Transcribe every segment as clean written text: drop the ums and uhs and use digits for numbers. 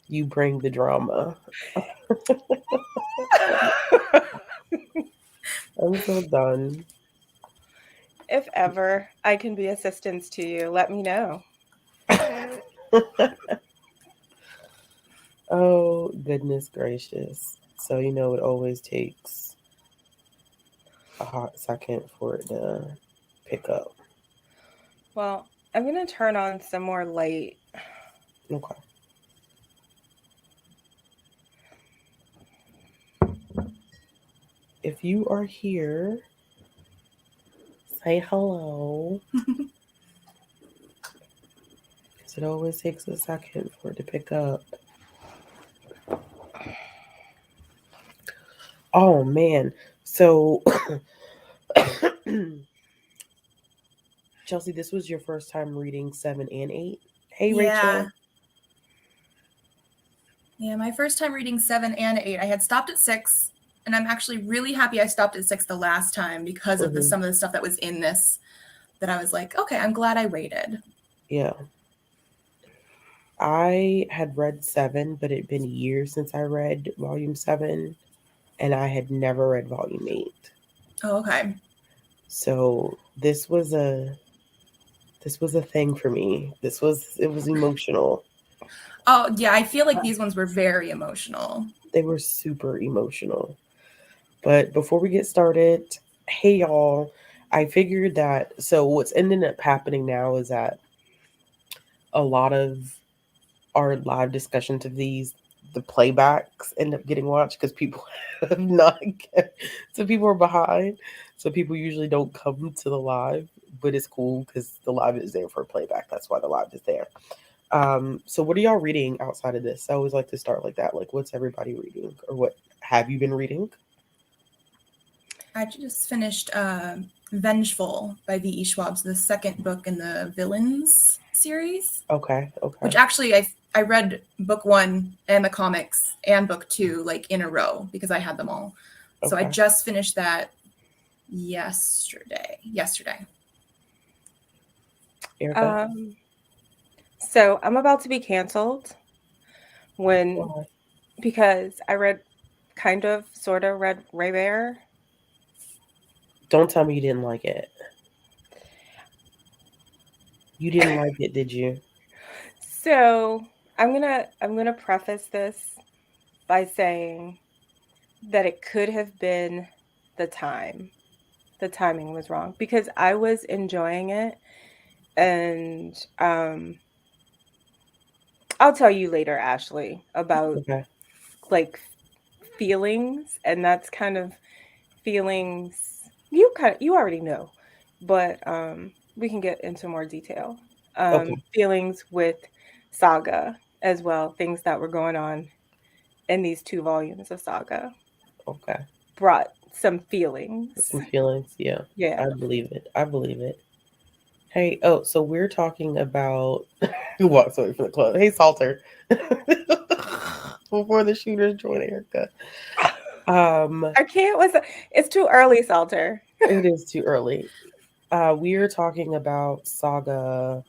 You bring the drama. I'm so done. If ever I can be assistance to you, let me know. Oh, goodness gracious. So, it always takes a hot second for it to pick up. Well, I'm going to turn on some more light. Okay. If you are here, say hello. Because it always takes a second for it to pick up. Oh, man. So, Chelsea, this was your first time reading 7 and 8. Hey, Yeah. Rachel. Yeah, my first time reading 7 and 8. I had stopped at 6, and I'm actually really happy I stopped at 6 the last time because of some of the stuff that was in this that I was like, okay, I'm glad I waited. Yeah. I had read 7, but it'd been years since I read volume 7, and I had never read volume 8. Oh, okay. So this was a thing for me. It was emotional. Oh, yeah, I feel like these ones were very emotional. They were super emotional. But before we get started, hey y'all, I figured that so what's ending up happening now is that a lot of our live discussions of these, the playbacks end up getting watched because people have not so people are behind. So people usually don't come to the live, but it's cool because the live is there for a playback. That's why the live is there. So what are y'all reading outside of this? I always like to start like that. Like, what's everybody reading, or what have you been reading? I just finished Vengeful by V.E. Schwab's, the second book in the Villains series. Okay. Which actually I read book 1 and the comics and book 2 like in a row because I had them all. So I just finished that yesterday. Erica? So I'm about to be canceled because I read sort of read Ray Bear. Don't tell me you didn't like it. You didn't like it, did you? So I'm gonna preface this by saying that it could have been the time. The timing was wrong because I was enjoying it, and I'll tell you later, Ashley, about like feelings, and that's kind of feelings you already know, but we can get into more detail. Feelings with Saga as well, things that were going on in these 2 volumes of Saga. Okay. Brought some feelings. Yeah. Yeah. I believe it. Hey, so we're talking about who walks away from the club. Hey, Salter. Before the shooters join Erica. I can't listen. It's too early, Salter. It is too early. We are talking about Saga,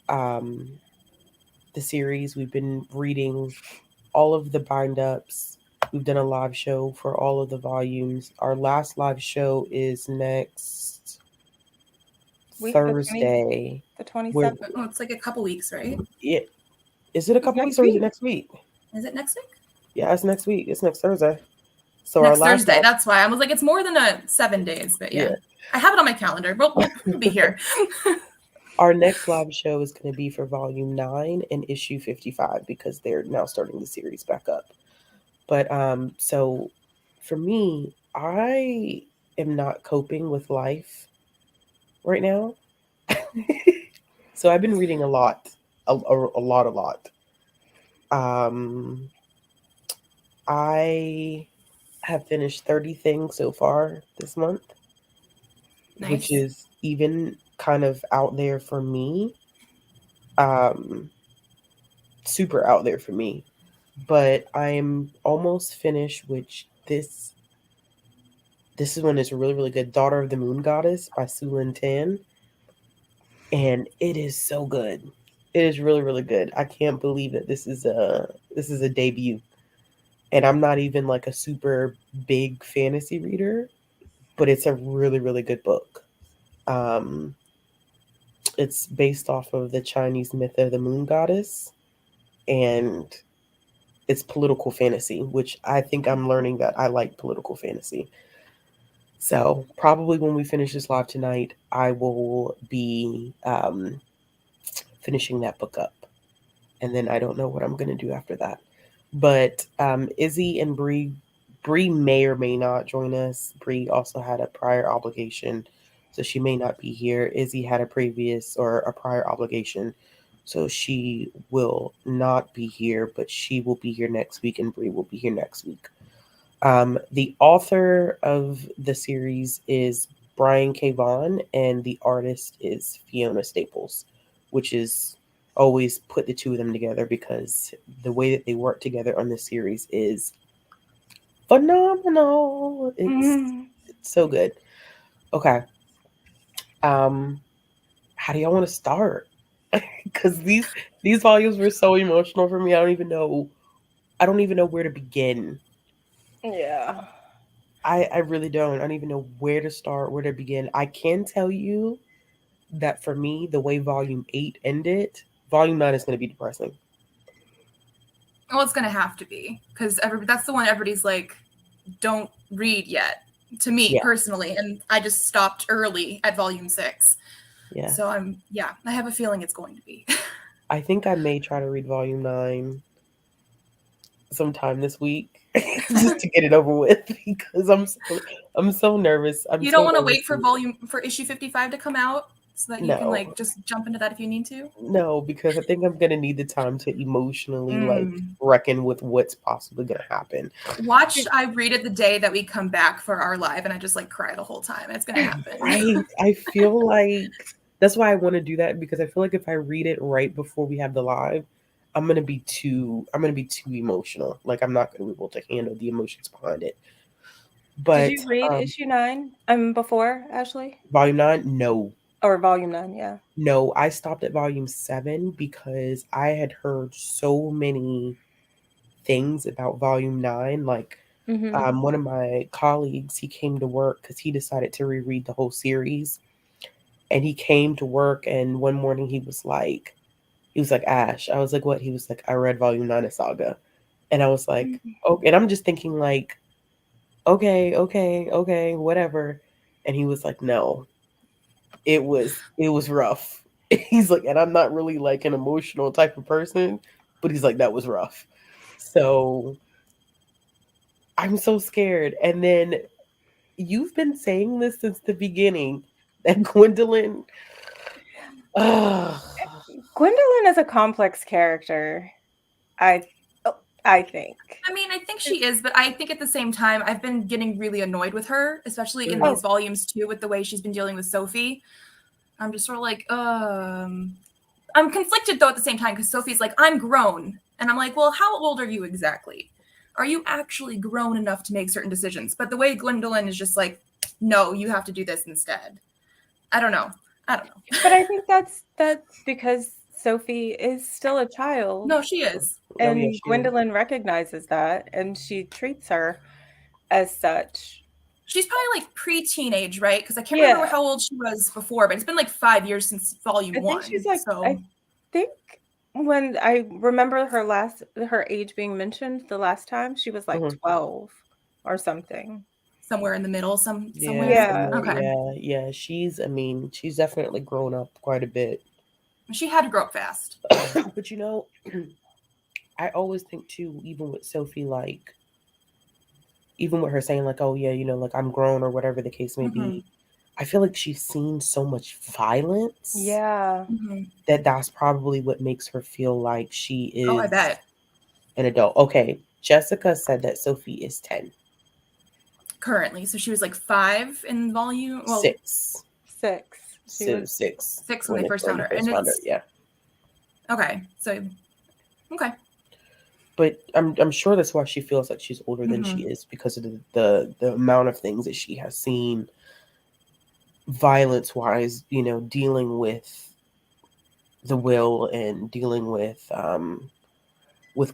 the series. We've been reading all of the bind ups. We've done a live show for all of the volumes. Our last live show is next Thursday. The 27th. Oh, it's like a couple weeks, right? Yeah. Is it a couple weeks or is it next week? Is it next week? Yeah, it's next week. It's next Thursday. So next Thursday. That's why I was like, it's more than 7 days, but yeah. I have it on my calendar. We'll be here. Our next live show is going to be for volume 9 and issue 55 because they're now starting the series back up. But so for me, I am not coping with life right now. So I've been reading a lot. I have finished 30 things so far this month, which is even kind of out there for me. Super out there for me. But I'm almost finished, which this one is really, really good. Daughter of the Moon Goddess by Su Lin Tan. And it is so good. It is really, really good. I can't believe that this is a debut. And I'm not even like a super big fantasy reader, but it's a really, really good book. Um, it's based off of the Chinese myth of the moon goddess, and it's political fantasy, which I think I'm learning that I like political fantasy. So probably when we finish this live tonight, I will be finishing that book up, and then I don't know what I'm gonna do after that. But Izzy and Bree may or may not join us. Bree also had a prior obligation, so she may not be here. Izzy had a previous or a prior obligation, so she will not be here. But she will be here next week, and Bree will be here next week. The author of the series is Brian K. Vaughan, and the artist is Fiona Staples, which is always put the two of them together because the way that they work together on this series is phenomenal. It's so good. Okay. How do y'all want to start? Because these volumes were so emotional for me. I don't even know where to begin. Yeah. I really don't. I don't even know where to start, where to begin. I can tell you that for me, the way Volume 8 ended, Volume 9 is going to be depressing. Well, it's going to have to be because that's the one everybody's like, don't read yet. To me personally, and I just stopped early at Volume 6. Yeah. So I have a feeling it's going to be. I think I may try to read Volume 9 sometime this week just to get it over with because I'm so nervous. You don't want to wait for issue 55 to come out so that you can like just jump into that if you need to? No, because I think I'm gonna need the time to emotionally like reckon with what's possibly gonna happen. Watch I read it the day that we come back for our live and I just like cry the whole time. It's gonna happen. Right. I feel like that's why I want to do that because I feel like if I read it right before we have the live, I'm gonna be too emotional. Like I'm not gonna be able to handle the emotions behind it. But did you read issue 9 before, Ashley? Volume 9? No. Or Volume 9, yeah. No, I stopped at Volume 7 because I had heard so many things about Volume 9. Like one of my colleagues, he came to work because he decided to reread the whole series. And he came to work and one morning he was like, Ash. I was like, what? He was like, I read Volume 9 of Saga. And I was like, oh, and I'm just thinking like, okay, whatever. And he was like, no, it was rough. He's like, and I'm not really like an emotional type of person, but he's like, that was rough. So I'm so scared. And then you've been saying this since the beginning that Gwendolyn. Gwendolyn is a complex character. I think. I mean, I think she is, but I think at the same time, I've been getting really annoyed with her, especially in these volumes too, with the way she's been dealing with Sophie. I'm just sort of like, I'm conflicted though at the same time because Sophie's like, I'm grown. And I'm like, well, how old are you exactly? Are you actually grown enough to make certain decisions? But the way Gwendolyn is just like, no, you have to do this instead. I don't know. But I think that's because Sophie is still a child. No, she is. And Gwendolyn recognizes that and she treats her as such. She's probably like pre-teenage, right? Because I can't remember how old she was before, but it's been like 5 years since Volume 1. I think she's like, I think when I remember her age being mentioned the last time, she was like 12 or something. Somewhere in the middle, somewhere. Yeah. Okay. Yeah. She's definitely grown up quite a bit. She had to grow up fast. But I always think too, even with Sophie, like, even with her saying like, oh yeah, like I'm grown or whatever the case may be, I feel like she's seen so much violence. Yeah. That's probably what makes her feel like she is I bet. An adult. Okay. Jessica said that Sophie is 10. Currently. So she was like 5 in volume. Well, 6. 6. She was 6. 6 when they first found her. Yeah. Okay. So okay. But I'm sure that's why she feels like she's older than she is, because of the amount of things that she has seen violence wise, dealing with the will and dealing with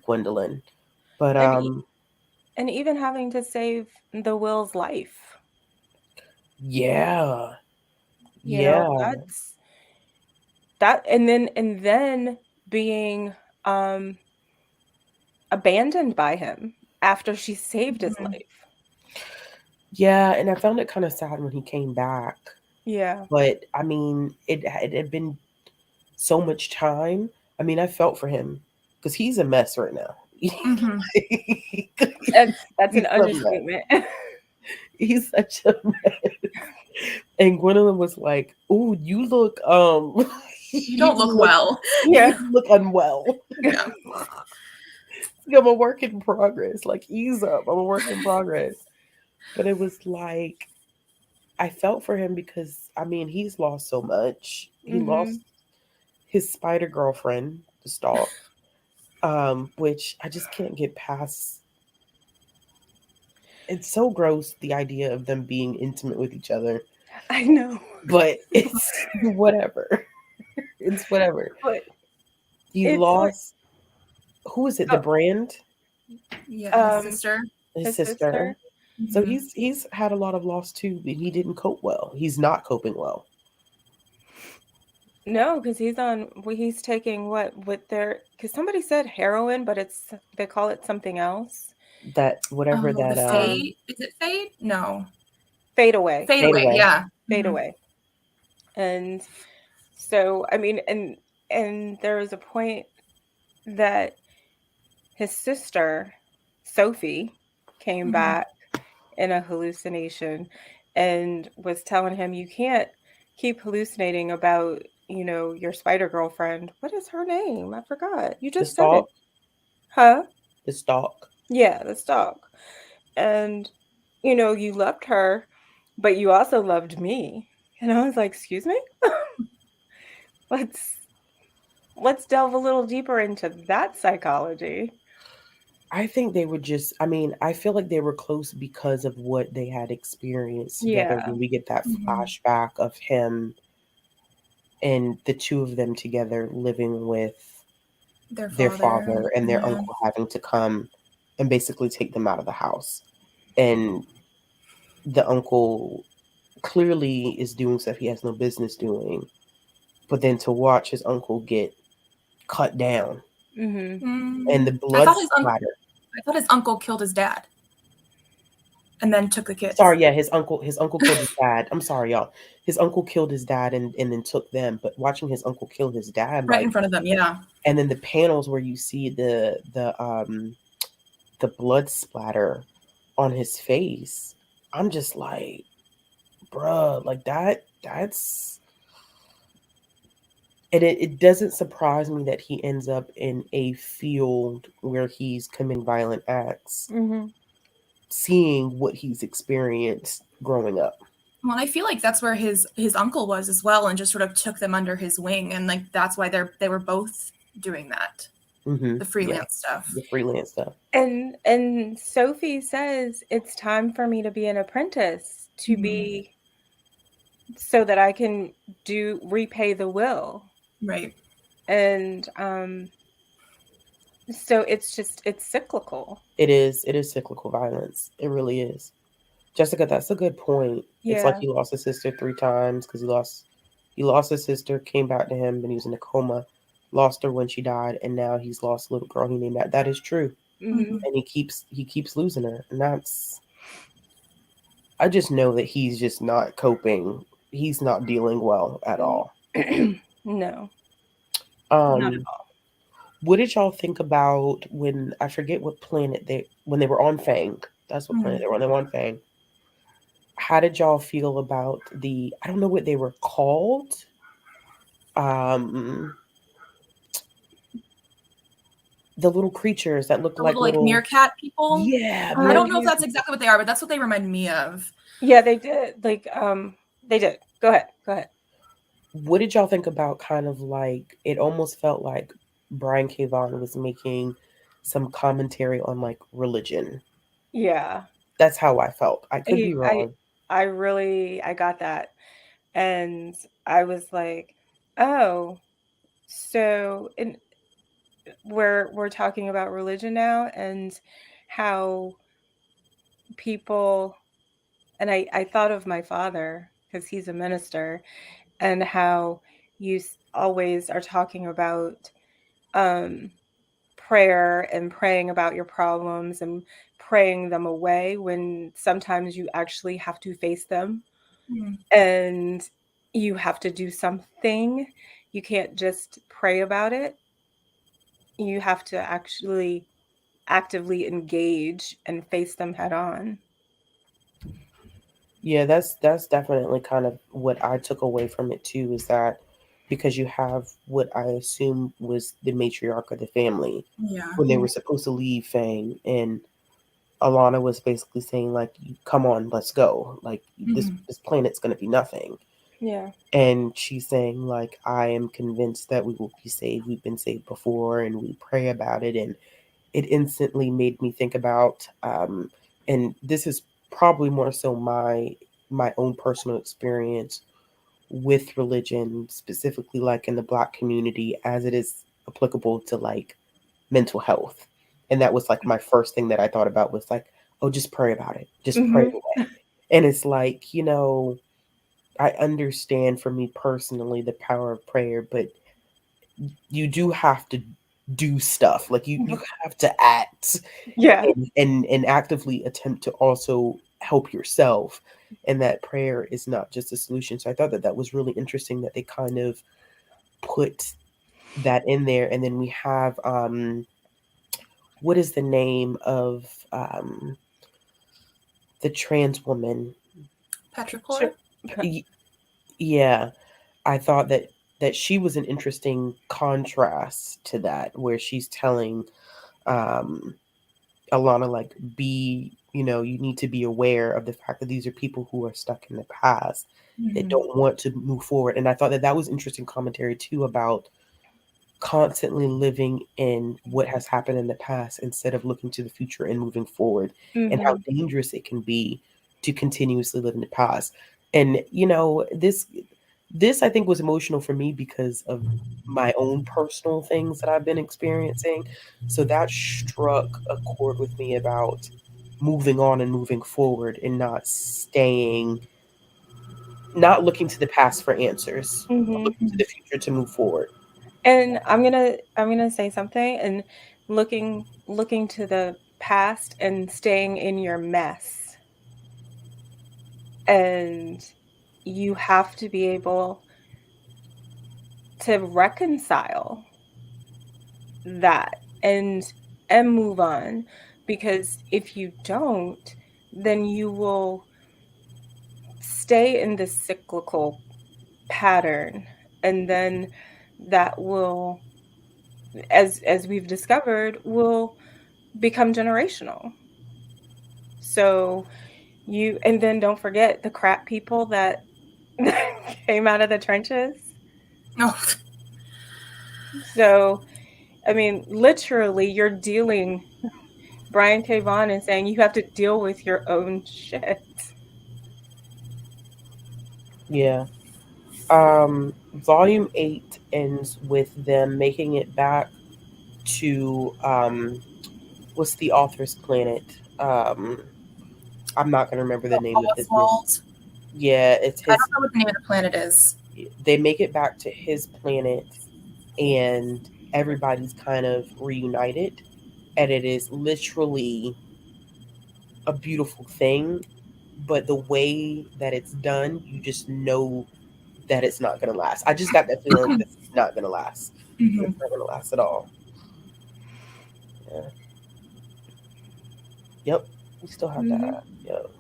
Gwendolyn. But and even having to save the Will's life. yeah. You know, Yeah. that's that, and then being abandoned by him after she saved his Mhm. life. Yeah, and I found it kind of sad when he came back. Yeah. But I mean, it had been so much time. I mean, I felt for him because he's a mess right now. Mhm. That's He's an a mess. understatement. He's such a mess. And Gwendolyn was like, "Ooh, you look You don't look well. you Yeah. look unwell." Yeah. I'm a work in progress. Like, ease up. I'm a work in progress. But it was like I felt for him because I mean he's lost so much. He lost Mhm. his spider girlfriend, the stalk, which I just can't get past. It's so gross the idea of them being intimate with each other, I know. but it's whatever. It's whatever. But He it's like, lost, who is it? The oh, brand, Yeah, his um sister. his his sister. sister. So Mhm. he's had a lot of loss too, but he didn't cope well. He's not coping well. No, because he's taking what with their, because somebody said heroin, but they call it something else. That whatever Oh, the that fade. Is it fade? No. Fade away. Fade fade away. away. Yeah. Fade Mhm. away. And so I mean, and there was a point that his sister, Sophie, came Mhm. back in a hallucination and was telling him, you can't keep hallucinating about, your spider girlfriend. What is her name? I forgot. You The just said it. stalk, Huh? the stalk. Yeah, the stalk. And, you loved her, but you also loved me. And I was like, excuse me? Let's let's delve a little deeper into that psychology. I think they were just, I mean, I feel like they were close because of what they had experienced together Yeah. when we get that Mhm. flashback of him and the two of them together living with Their their father. father and their Yeah. uncle having to come and basically take them out of the house. And the uncle clearly is doing stuff he has no business doing. But then to watch his uncle get cut down Mhm. and the Mm. blood splatter. I thought his uncle killed his dad and then took the kids. Sorry, yeah, his uncle killed his dad. I'm sorry, y'all. His uncle killed his dad and then took them. But watching his uncle kill his dad, Right in like, front of them. Yeah. and then the panels where you see the blood splatter on his face, I'm just like, bruh, like that's and it doesn't surprise me that he ends up in a field where he's committing violent acts, Mhm. seeing what he's experienced growing up. Well, I feel like that's where his uncle was as well, and just sort of took them under his wing, and like that's why they were both doing that, the Yeah, freelance stuff. the freelance stuff. And Sophie says it's time for me to be an apprentice, to Mhm. be, so that I can repay the will. Right. And so it's cyclical. It is cyclical violence. It really is. Jessica, that's a good point. It's like Yeah. he lost his sister 3 times because he lost his sister, came back to him, and he was in a coma, lost her when she died, and now he's lost a little girl he named that. That is true. Mhm. Mhm. And he keeps losing her. And that's I just know that he's just not coping. He's not dealing well at all. No, not at Um all. what did y'all think about when I forget what planet when they were on Fang? That's what planet Mhm. they were on. They were on Fang. How did y'all feel about I don't know what they were called. Um the little creatures that look The like little like little, meerkat people. yeah, I Oh, don't know if meerkat that's people. exactly what they are, but that's what they remind me of. yeah, they did. Like, they did. Go ahead. Go ahead. What did y'all think about kind of like it almost felt like Brian K. Vaughan was making some commentary on like religion. Yeah. That's how I felt. I could I be I wrong. I got that. And I was like, "Oh, So, and we're talking about religion now, and how people, and I thought of my father because he's a minister, and how you always are talking about um, prayer and praying about your problems and praying them away, when sometimes you actually have to face them, and you have to do something. You can't just pray about it. You have to actually actively engage and face them head on. Yeah, that's definitely kind of what I took away from it too, is that because you have what I assume was the matriarch of the family Yeah. when they were supposed to leave Fang, and Alana was basically saying like, "Come on, let's go. Like this planet's gonna be nothing." Yeah. And she's saying like, "I am convinced that we will be saved. We've been saved before, and we pray about it." And it instantly made me think about, and this is probably more so my own personal experience with religion, specifically like in the Black community, as it is applicable to like mental health. And that was like my first thing that I thought about was like, oh, just pray about it, just pray Mm-hmm. away. And it's like, I understand for me personally the power of prayer, but you do have to do stuff. Like you have to act Yeah. and actively attempt to also help yourself. And that prayer is not just a solution. So I thought that that was really interesting that they kind of put that in there. And then we have what is the name of the trans woman? Petrichor. Yeah, I thought that she was an interesting contrast to that, where she's telling um, Alana like, be you need to be aware of the fact that these are people who are stuck in the past that don't want to move forward. And I thought that that was interesting commentary too about constantly living in what has happened in the past instead of looking to the future and moving forward, and how Mm-hmm. dangerous it can be to continuously live in the past. And this I think was emotional for me because of my own personal things that I've been experiencing. So that struck a chord with me about moving on and moving forward, and not looking to the past for answers, but Mm-hmm. looking to the future to move forward. And I'm gonna say something, and looking to the past and staying in your mess. And you have to be able to reconcile that and move on, because if you don't, then you will stay in this cyclical pattern, and then that will, as we've discovered, will become generational. So and then don't forget the crap people that came out of the trenches. Oh. So, I mean, literally, you're dealing. Brian K. Vaughan is saying you have to deal with your own shit. Yeah. Volume 8 ends with them making it back to what's the author's planet? I'm not gonna remember the name of his name. Oswald. Yeah, it's I don't his. know what the name of the planet is. They make it back to his planet, and everybody's kind of reunited, and it is literally a beautiful thing. But the way that it's done, you just know that it's not gonna last. I just got that feeling that it's not gonna last. It's not gonna last at all. Yeah. Yep. We still have Mm-hmm. that. Yep.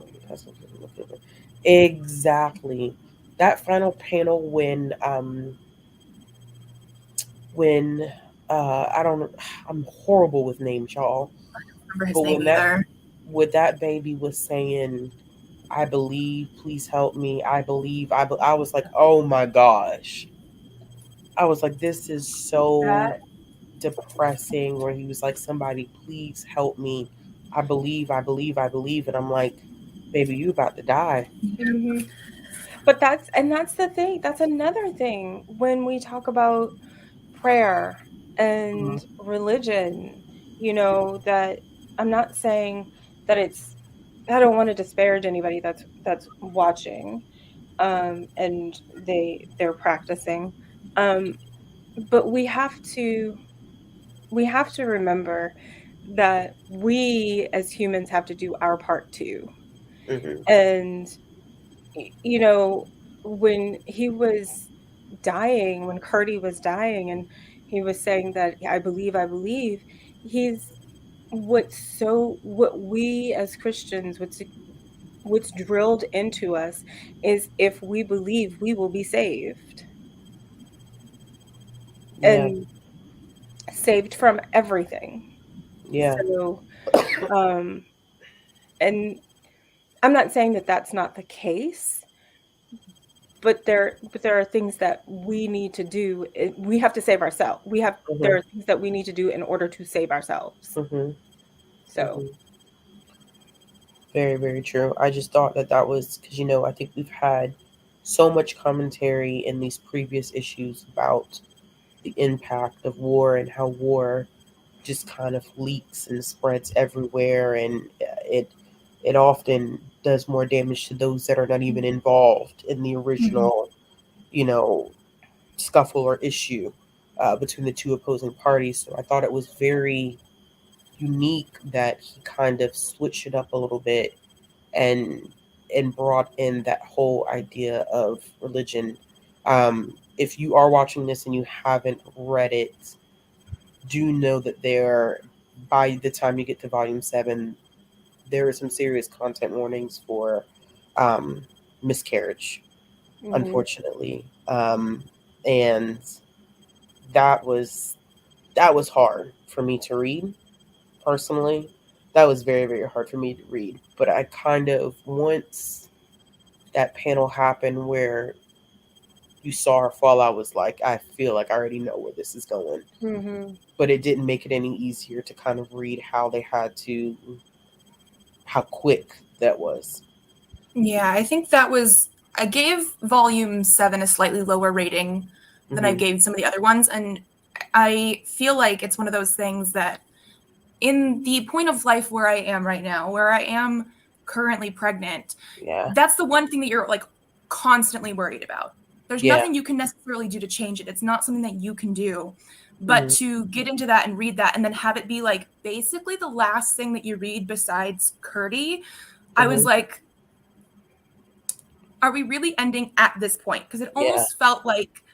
Exactly. That final panel when I don't, I'm horrible with names, y'all. I don't remember his But name when that either. when that baby was saying, "I believe, please help me. I believe." I was like, "Oh my gosh." I was like, "This is so That. depressing," where he was like, "Somebody please help me. I believe, I believe, I believe." And I'm like, "Baby, you about to die." Mm-hmm. But that's the thing. That's another thing when we talk about prayer and religion, that I'm not saying that I don't want to disparage anybody that's watching, and they're practicing, but we have to remember that we as humans have to do our part too. Mm-hmm. And you know when he was dying, when Curdy was dying, and he was saying that I believe, he's what we as Christians, what's drilled into us is if we believe, we will be saved, Yeah. and saved from everything. Yeah. So, um, and I'm not saying that that's not the case, but there are things that we need to do. We have to save ourselves. There Mm-hmm. are things that we need to do in order to save ourselves. Mm-hmm. So, Mm-hmm. Very, very true. I just thought that was because, I think we've had so much commentary in these previous issues about the impact of war and how war just kind of leaks and spreads everywhere, and it often does more damage to those that are not even involved in the Mm-hmm. original, you know, scuffle or issue between the two opposing parties. So I thought it was very unique that he kind of switched it up a little bit and brought in that whole idea of religion. If you are watching this and you haven't read it, do know that by the time you get to volume 7, there are some serious content warnings for um, miscarriage, mhm. unfortunately. And that was that was hard for me to read personally. That was very, very hard for me to read. But I kind of, once that panel happened where you saw her fall, I was like, I feel like I already know where this is going. Mhm. But it didn't make it any easier to kind of read how quick that was. Yeah, I think I gave volume 7 a slightly lower rating than I Mm-hmm. gave some of the other ones. And I feel like it's one of those things that in the point of life where I am right now, where I am currently pregnant, Yeah. that's the one thing that you're like constantly worried about. There's Yeah. nothing you can necessarily do to change it. It's not something that you can do. But Mm-hmm. to get into that and read that and then have it be like basically the last thing that you read besides Curdy, I was Mm-hmm. like, are we really ending at this point? Because it Yeah. almost felt like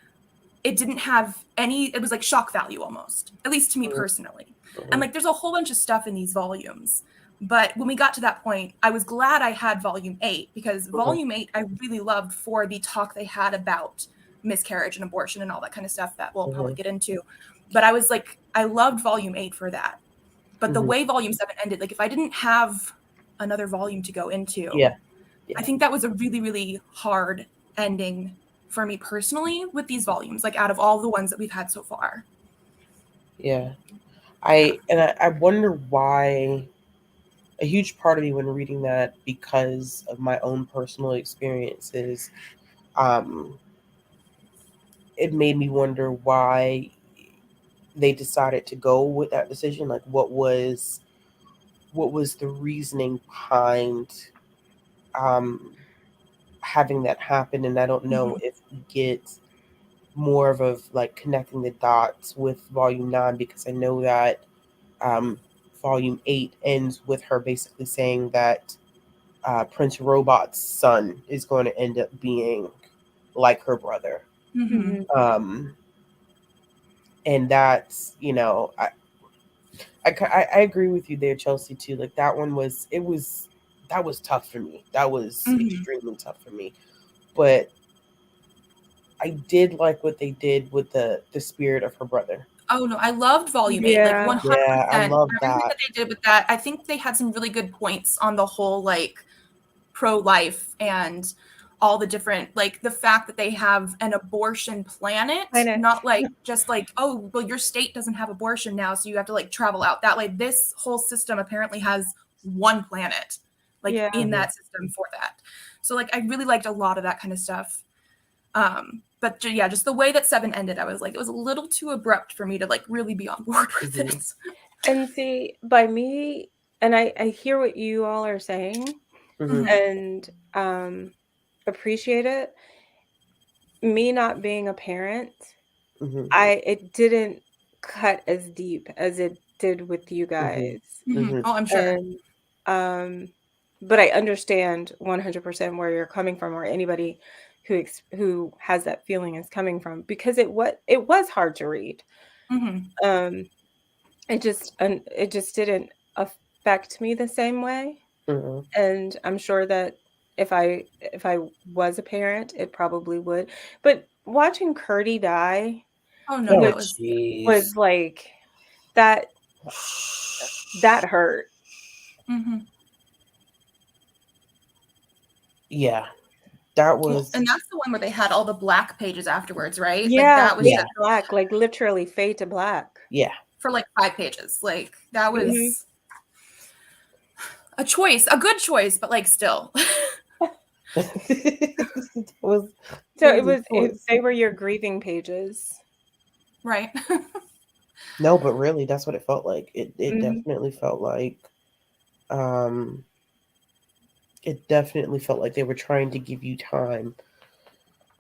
it didn't have it was like shock value almost, at least to me personally. And Mm-hmm. like there's a whole bunch of stuff in these volumes. But when we got to that point, I was glad I had volume 8 because Mm-hmm. volume 8 I really loved for the talk they had about miscarriage and abortion and all that kind of stuff that we'll probably Mm-hmm. get into. But I was like, I loved volume 8 for that. But the Mm-hmm. way volume 7 ended, like if I didn't have another volume to go into, Yeah. Yeah. I think that was a really, really hard ending for me personally with these volumes, like out of all the ones that we've had so far. Yeah. I wonder why. A huge part of me when reading that, because of my own personal experiences, um, it made me wonder why they decided to go with that decision. Like, what was the reasoning behind um, having that happen? And I don't know Mm-hmm. if we get more of like connecting the dots with Volume 9, because I know that um, Volume 8 ends with her basically saying that Prince Robot's son is going to end up being like her brother. Mm-hmm. Mhm. Um, and that's, I agree with you there, Chelsea, too. Like, that was tough for me. That was Mm-hmm. extremely tough for me. But I did like what they did with the spirit of her brother. Oh no, I loved volume 8, like Yeah. 100%. Yeah, I love Everything that. that they did with that, I think they had some really good points on the whole like pro-life and all the different like the fact that they have an abortion planet, Planet. not like just like, oh well your state doesn't have abortion now so you have to like travel out that way. This whole system apparently has one planet like Yeah. in Mhm. that system for that. So like I really liked a lot of that kind of stuff. But yeah, just the way that 7 ended, I was like, it was a little too abrupt for me to like really be on board with it. And see, by me, and I hear what you all are saying, and appreciate it. Me not being a parent, it didn't cut as deep as it did with you guys. Oh, I'm sure. And, but I understand 100% where you're coming from, or anybody who has that feeling is coming from, because it was hard to read. It just didn't affect me the same way. And I'm sure that if I was a parent, it probably would. But watching Curdy die, oh no, was like that hurt. Yeah, that was, and that's the one where they had all the black pages afterwards, right? Yeah, like that was just black, like literally fade to black. Yeah, for like 5 pages. Like that was a choice, a good choice, but like still. They were your grieving pages, right? No, but really, that's what it felt like. It definitely felt like, it definitely felt like they were trying to give you time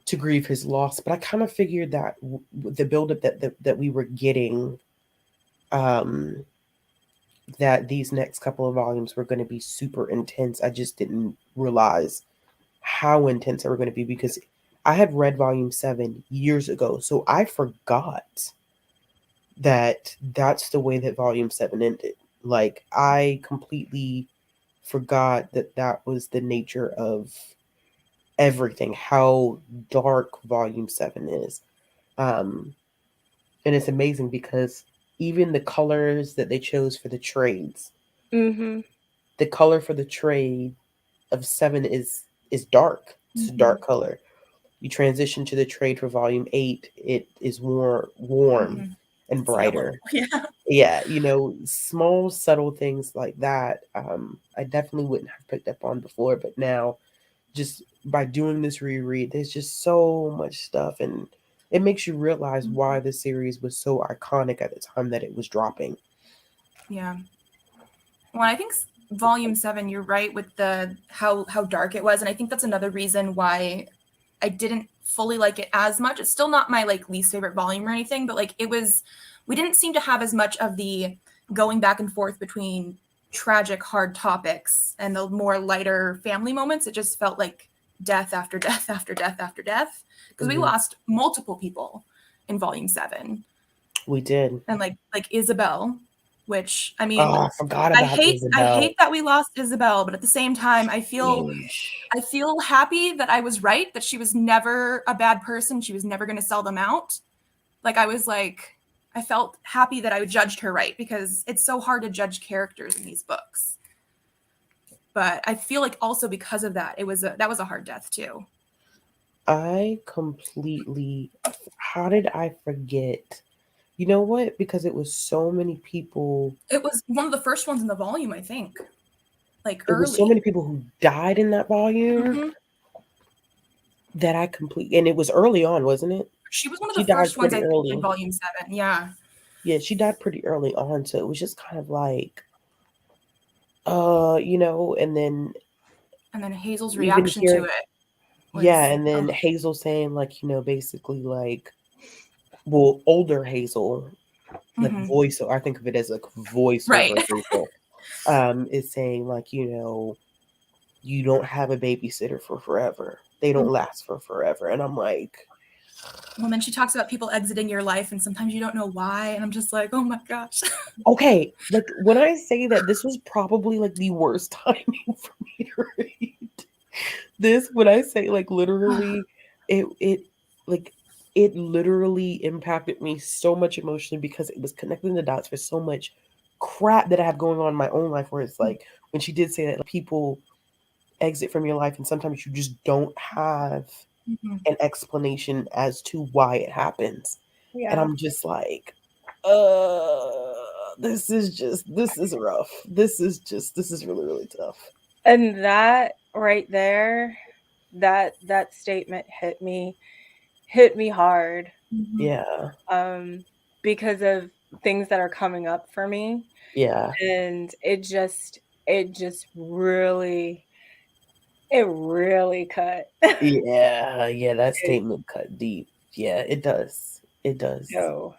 to grieve his loss. But I kind of figured that the buildup that we were getting, that these next couple of volumes were going to be super intense. I just didn't realize how intense they were going to be, because I had read volume 7 years ago, so I forgot that that's the way that volume 7 ended. Like, I completely forgot that was the nature of everything, how dark volume 7 is. And it's amazing because even the colors that they chose for the trades, the color for the trade of 7 is dark. It's a dark color. You transition to the trade for volume 8, it is more warm and brighter. Yeah, small subtle things like that, I definitely wouldn't have picked up on before, but now, just by doing this reread, there's just so much stuff, and it makes you realize why the series was so iconic at the time that it was dropping. Yeah. Well, I think volume 7, you're right with the how dark it was, and I think that's another reason why I didn't fully like it as much. It's still not my like least favorite volume or anything, but like we didn't seem to have as much of the going back and forth between tragic, hard topics and the more lighter family moments. It just felt like death after death after death after death, because we lost multiple people in volume 7. We did. And like Isabel, which, I mean, I forgot about Isabel. I hate that we lost Isabel, but at the same time, I feel happy that I was right, that she was never a bad person. She was never going to sell them out. Like, I felt happy that I judged her right, because it's so hard to judge characters in these books. But I feel like also because of that, that was a hard death too. I completely, how did I forget? You know what? Because it was so many people. It was one of the first ones in the volume, I think. Like early. There were so many people who died in that volume that I completely, and it was early on, wasn't it? She was one of the first ones I think in volume 7. Yeah. Yeah, she died pretty early on, so it was just kind of like, and then Hazel's reaction to it. And then Hazel saying, like, basically like, well, older Hazel, like voice, I think of it as like voice over Hazel, is saying, like, you don't have a babysitter for forever. They don't last for forever. And I'm like, well, then she talks about people exiting your life, and sometimes you don't know why. And I'm just like, oh my gosh. Okay, like, when I say that this was probably like the worst timing for me to read this, when I say like literally, it literally impacted me so much emotionally, because it was connecting the dots for so much crap that I have going on in my own life, where it's like, when she did say that, like, people exit from your life and sometimes you just don't have an explanation as to why it happens. And I'm just like, this is rough. This is really, really tough. And that right there, that statement hit me. hit me hard. Yeah. Because of things that are coming up for me. Yeah. And it just really cut. Yeah, that statement cut deep. Yeah, it does. It does. So,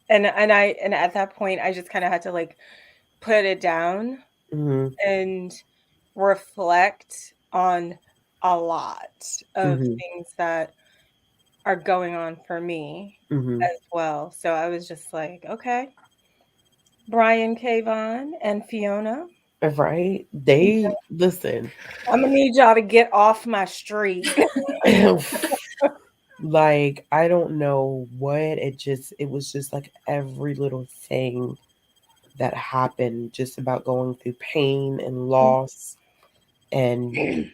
and at that point I just kind of had to like put it down and reflect on a lot of things that are going on for me as well. So I was just like, okay, Brian K. Vaughan and Fiona. Right? They listen. I'm gonna need y'all to get off my street. Like, I don't know what it was just like every little thing that happened just about going through pain and loss and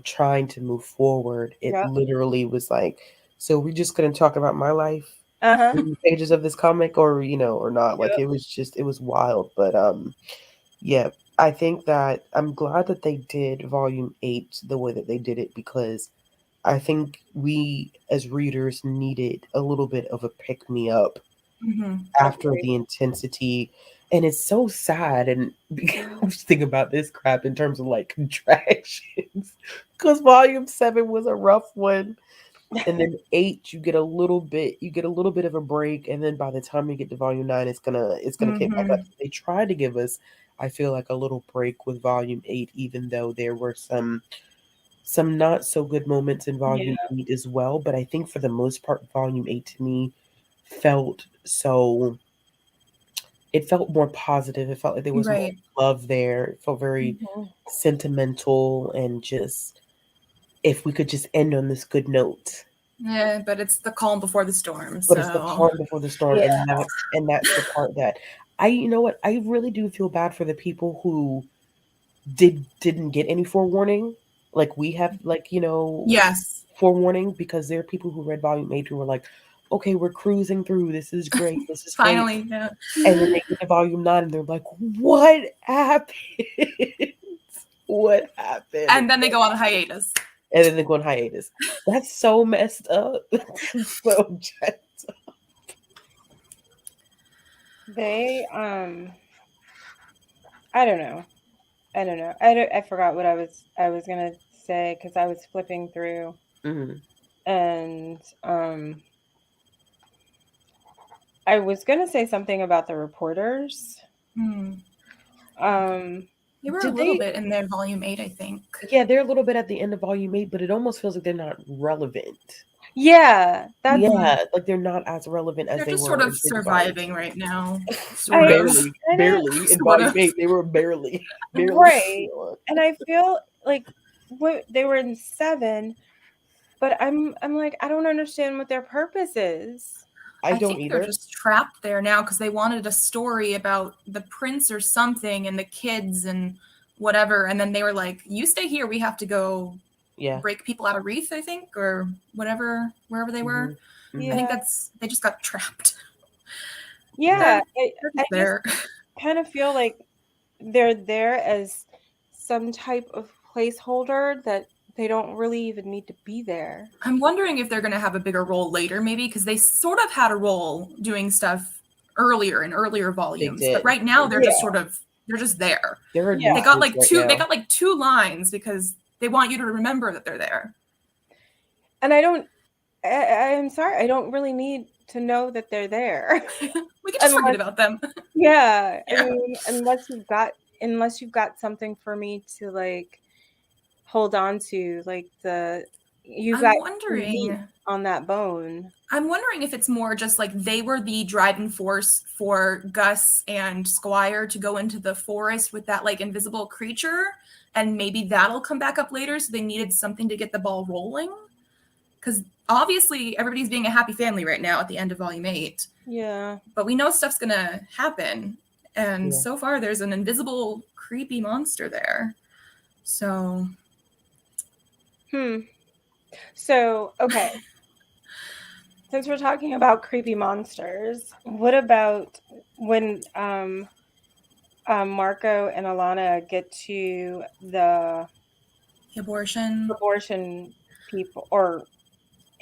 trying to move forward. It Yep. literally was like, so we just couldn't talk about my life Uh-huh. in the pages of this comic, or or not. Like, Yep. it was wild. But yeah, I think that I'm glad that they did volume 8 the way that they did it, because I think we as readers needed a little bit of a pick me up after the intensity. And it's so sad. And I'm just thinking about this crap in terms of like contractions, because volume 7 was a rough one. And then 8, you get a little bit of a break, and then by the time you get to volume 9, it's gonna kick back up. They tried to give us, I feel like, a little break with volume 8, even though there were some not so good moments in volume 8 as well. But I think for the most part, volume 8 to me felt it felt more positive. It felt like there was more love there. It felt very sentimental, and just, if we could just end on this good note. Yeah, but it's the calm before the storm. But it's the calm before the storm, Yeah. and that's the part that you know what, I really do feel bad for the people who didn't get any forewarning, like we have, like, yes, forewarning, because there are people who read volume 8 who were like, okay, we're cruising through, this is great, this is finally, great. yeah. And then they get to volume 9 and they're like, what happened? What happened? And then they go on hiatus. And then they go on hiatus. That's so messed up. So jacked up. They I don't know. I forgot what I was gonna say because I was flipping through, and I was gonna say something about the reporters. They were a little bit in their volume 8, I think. Yeah, they're a little bit at the end of volume 8, but it almost feels like they're not relevant. Yeah, that's like they're not as relevant as they're they just were. sort of surviving right now. Barely in volume 8, they were barely right. And I feel like they were in 7, but I'm like, I don't understand what their purpose is. I don't think either. They're just trapped there now because they wanted a story about the prince or something and the kids and whatever, and then they were like, "You stay here. We have to go break people out of Wreath, I think, or whatever, wherever they were." I think they just got trapped. Yeah, I just kind of feel like they're there as some type of placeholder that they don't really even need to be there. I'm wondering if they're going to have a bigger role later, maybe, because they sort of had a role doing stuff earlier in earlier volumes, but right now they're just sort of they're just there. They got like two. They got like 2 lines because they want you to remember that they're there. And I'm sorry, I don't really need to know that they're there. We can just forget about them. Yeah, I mean, unless you've got something for me to like hold on to, like you got meat on that bone. I'm wondering if it's more just like they were the driving force for Gus and Squire to go into the forest with that like invisible creature, and maybe that'll come back up later, so they needed something to get the ball rolling. Because obviously everybody's being a happy family right now at the end of volume 8. Yeah. But we know stuff's gonna happen. And so far there's an invisible, creepy monster there. So. So, okay. Since we're talking about creepy monsters, what about when Marco and Alana get to the abortion people or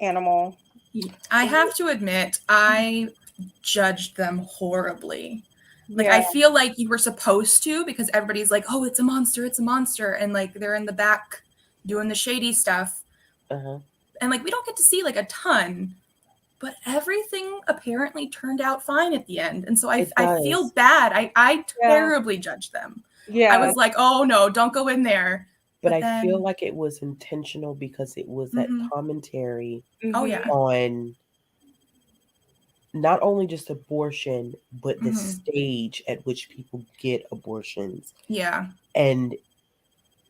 animal I have to admit, I judged them horribly. Like, Yeah. I feel like you were supposed to, because everybody's like, oh, it's a monster, it's a monster. And like, they're in the back doing the shady stuff. Uh-huh. And like, we don't get to see like a ton, but everything apparently turned out fine at the end. And so I feel bad. I terribly judged them. Yeah. I was like, oh no, don't go in there. But I feel like it was intentional because it was that commentary Oh yeah. on not only just abortion, but the stage at which people get abortions. Yeah. And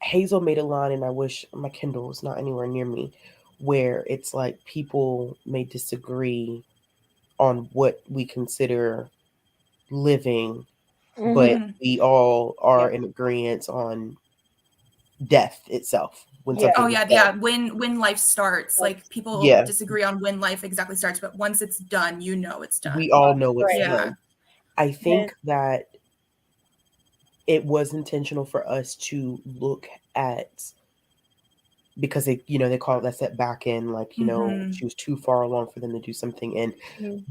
Hazel made a line, and I wish my Kindle was not anywhere near me, where it's like people may disagree on what we consider living, but we all are in agreement on death itself. When when life starts, like people disagree on when life exactly starts, but once it's done, you know it's done. We all know it's done. I think that it was intentional for us to look at, because they call it that set back in, like, she was too far along for them to do something. And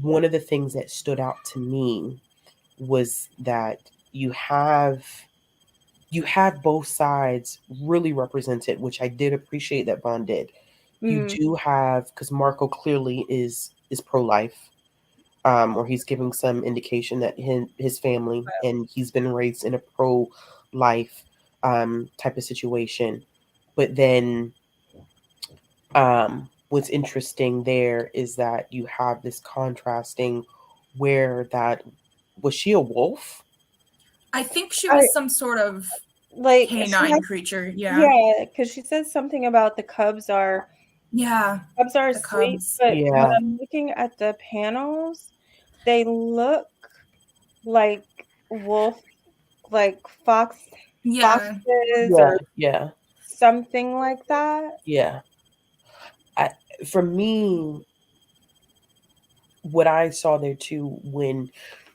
one of the things that stood out to me was that you have both sides really represented, which I did appreciate that Bond did. You do have, because Marco clearly is pro-life, or he's giving some indication that his family, and he's been raised in a pro-life type of situation. But then what's interesting there is that you have this contrasting where that, was she a wolf? I think she was some sort of like canine creature. Yeah. Yeah, because she says something about the cubs are asleep. But when I'm looking at the panels, they look like wolf, like foxes or something like that. Yeah. For me, what I saw there too, when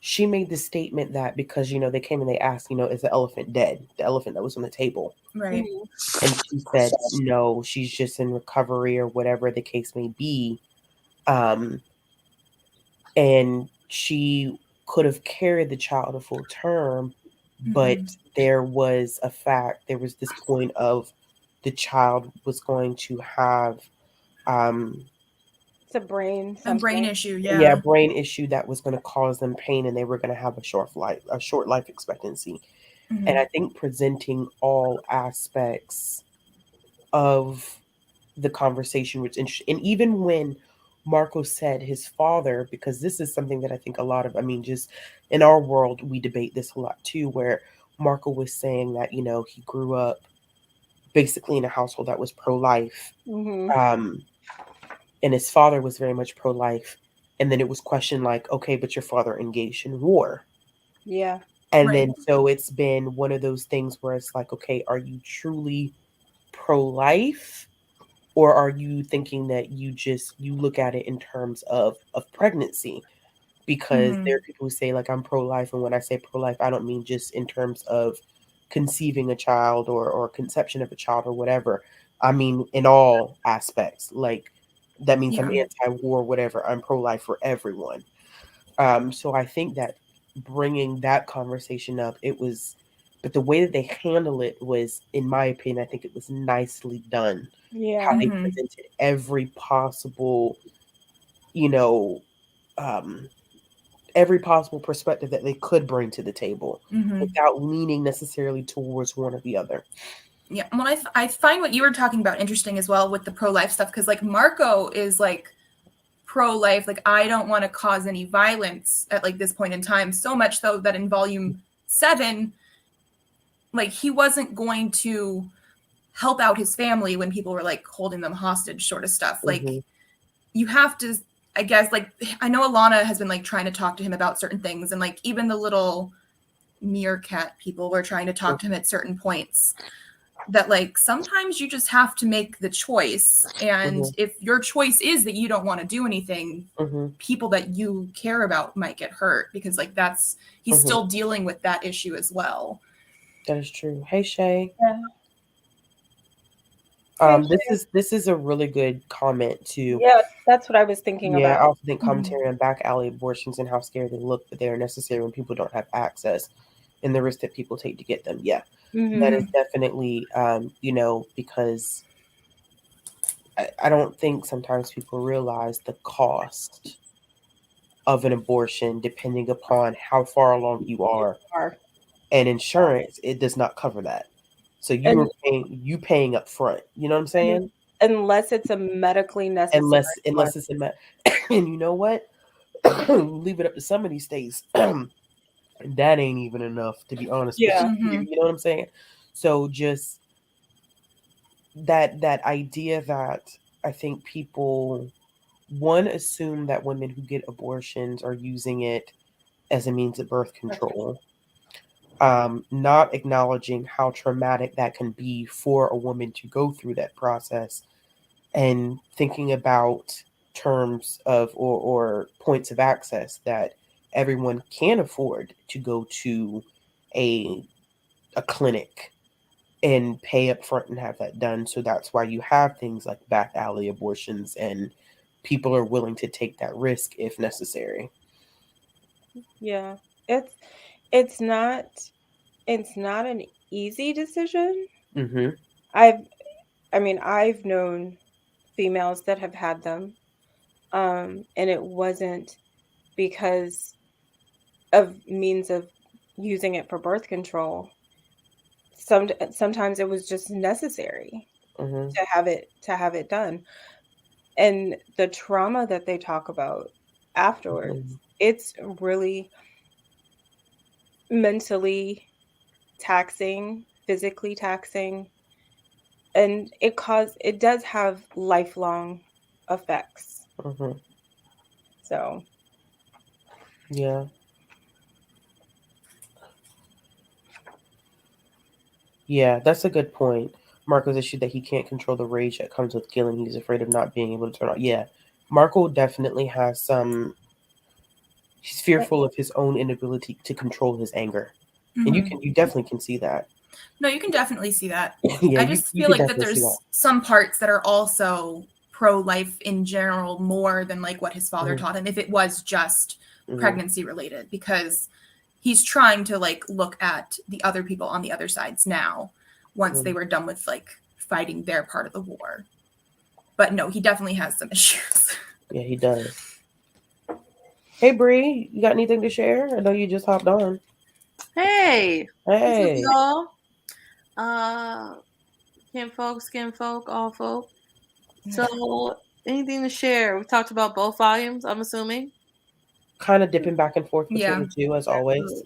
she made the statement that, because they came and they asked, is the elephant dead? The elephant that was on the table. Right. And she said, no, she's just in recovery, or whatever the case may be. And she could have carried the child a full term, but there was this point of the child was going to have it's a brain issue. Brain issue that was going to cause them pain, and they were going to have a short life expectancy. And I think presenting all aspects of the conversation was interesting. And even when Marco said his father, because this is something that I think a lot of, just in our world, we debate this a lot too, where Marco was saying that, he grew up basically in a household that was pro-life. And his father was very much pro-life. And then it was questioned like, okay, but your father engaged in war. Yeah. And then, so it's been one of those things where it's like, okay, are you truly pro-life? Or are you thinking that you look at it in terms of pregnancy? Because there are people who say, like, I'm pro-life. And when I say pro-life, I don't mean just in terms of conceiving a child or conception of a child or whatever. I mean, in all aspects. Like, that means I'm anti-war, whatever. I'm pro-life for everyone. So I think that bringing that conversation up, but the way that they handle it was, in my opinion, I think it was nicely done. Yeah. How they presented every possible, every possible perspective that they could bring to the table without leaning necessarily towards one or the other. Yeah. Well, I find what you were talking about interesting as well with the pro-life stuff, because like Marco is like pro-life, like I don't want to cause any violence at like this point in time, so much so that in volume 7, like he wasn't going to help out his family when people were like holding them hostage sort of stuff. Like you have to, I guess, like I know Alana has been like trying to talk to him about certain things, and like even the little meerkat people were trying to talk to him at certain points, that like sometimes you just have to make the choice. And if your choice is that you don't want to do anything, people that you care about might get hurt, because like he's still dealing with that issue as well. That is true. Hey, Shay. This is a really good comment too. Yeah, that's what I was thinking Yeah, I about. also think commentary on back alley abortions and how scary they look, but they are necessary when people don't have access, and the risk that people take to get them. Yeah, that is definitely, because I don't think sometimes people realize the cost of an abortion depending upon how far along you are, and insurance it does not cover that. So you paying up front. You know what I'm saying? Unless it's a medically necessary. Unless it's and you know what? Leave it up to some of these states. That ain't even enough, to be honest with you. You know what I'm saying? So just that idea that I think people one assume that women who get abortions are using it as a means of birth control. Not acknowledging how traumatic that can be for a woman to go through that process, and thinking about terms of or points of access that everyone can afford to go to a clinic and pay up front and have that done. So that's why you have things like back alley abortions, and people are willing to take that risk if necessary. Yeah, it's not an easy decision. Mm-hmm. I've known females that have had them, and it wasn't because of means of using it for birth control. Sometimes it was just necessary to have it done, and the trauma that they talk about afterwards, it's really mentally taxing, physically taxing, and it does have lifelong effects. So yeah. Yeah, that's a good point. Marco's issue that he can't control the rage that comes with killing. He's afraid of not being able to turn on. Yeah, Marco definitely has some. He's fearful of his own inability to control his anger, and you definitely can see that. No, you can definitely see that. Yeah, I just feel like that there's some parts that are also pro-life in general more than like what his father taught him if it was just pregnancy related, because he's trying to like look at the other people on the other sides now once they were done with like fighting their part of the war. But no, he definitely has some issues. Yeah, he does. Hey Bree, you got anything to share? I know you just hopped on. Hey. Hey. Y'all. Skin folk, all folk. So anything to share? We talked about both volumes, I'm assuming. Kind of dipping back and forth between the two as always.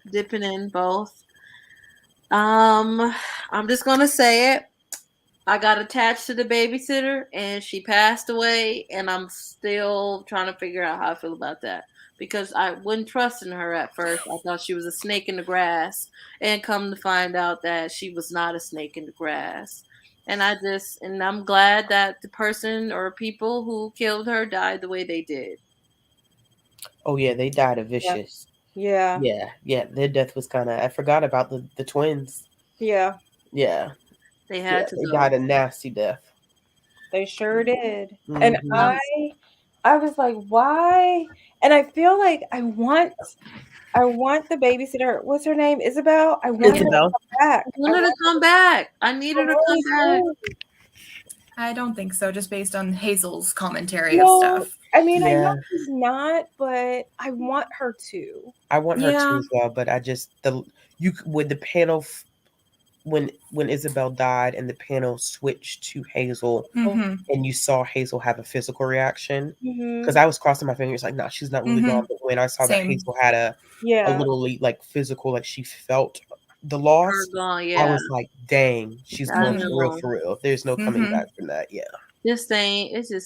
Dipping in both. I'm just gonna say it. I got attached to the babysitter and she passed away, and I'm still trying to figure out how I feel about that, because I wasn't trusting her at first. I thought she was a snake in the grass, and come to find out that she was not a snake in the grass. And I'm glad that the person or people who killed her died the way they did. Oh yeah, they died a vicious. Yeah. Their death was kind of. I forgot about the twins. Yeah. They had to. They died a nasty death. They sure did. And I was like, why? And I feel like I want the babysitter. What's her name? Isabel. I want her to come back. I want her to come back. I need her to come back. I don't think so, just based on Hazel's commentary of stuff. I mean, I know she's not, but I want her to. I want her to as well, but I just with the panel when Isabel died and the panel switched to Hazel, and you saw Hazel have a physical reaction, because I was crossing my fingers like, nah, she's not really gone. But when I saw that Hazel had a little like physical, like she felt the loss, I was like, dang, she's gone for real. There's no coming back from that. Yeah. It just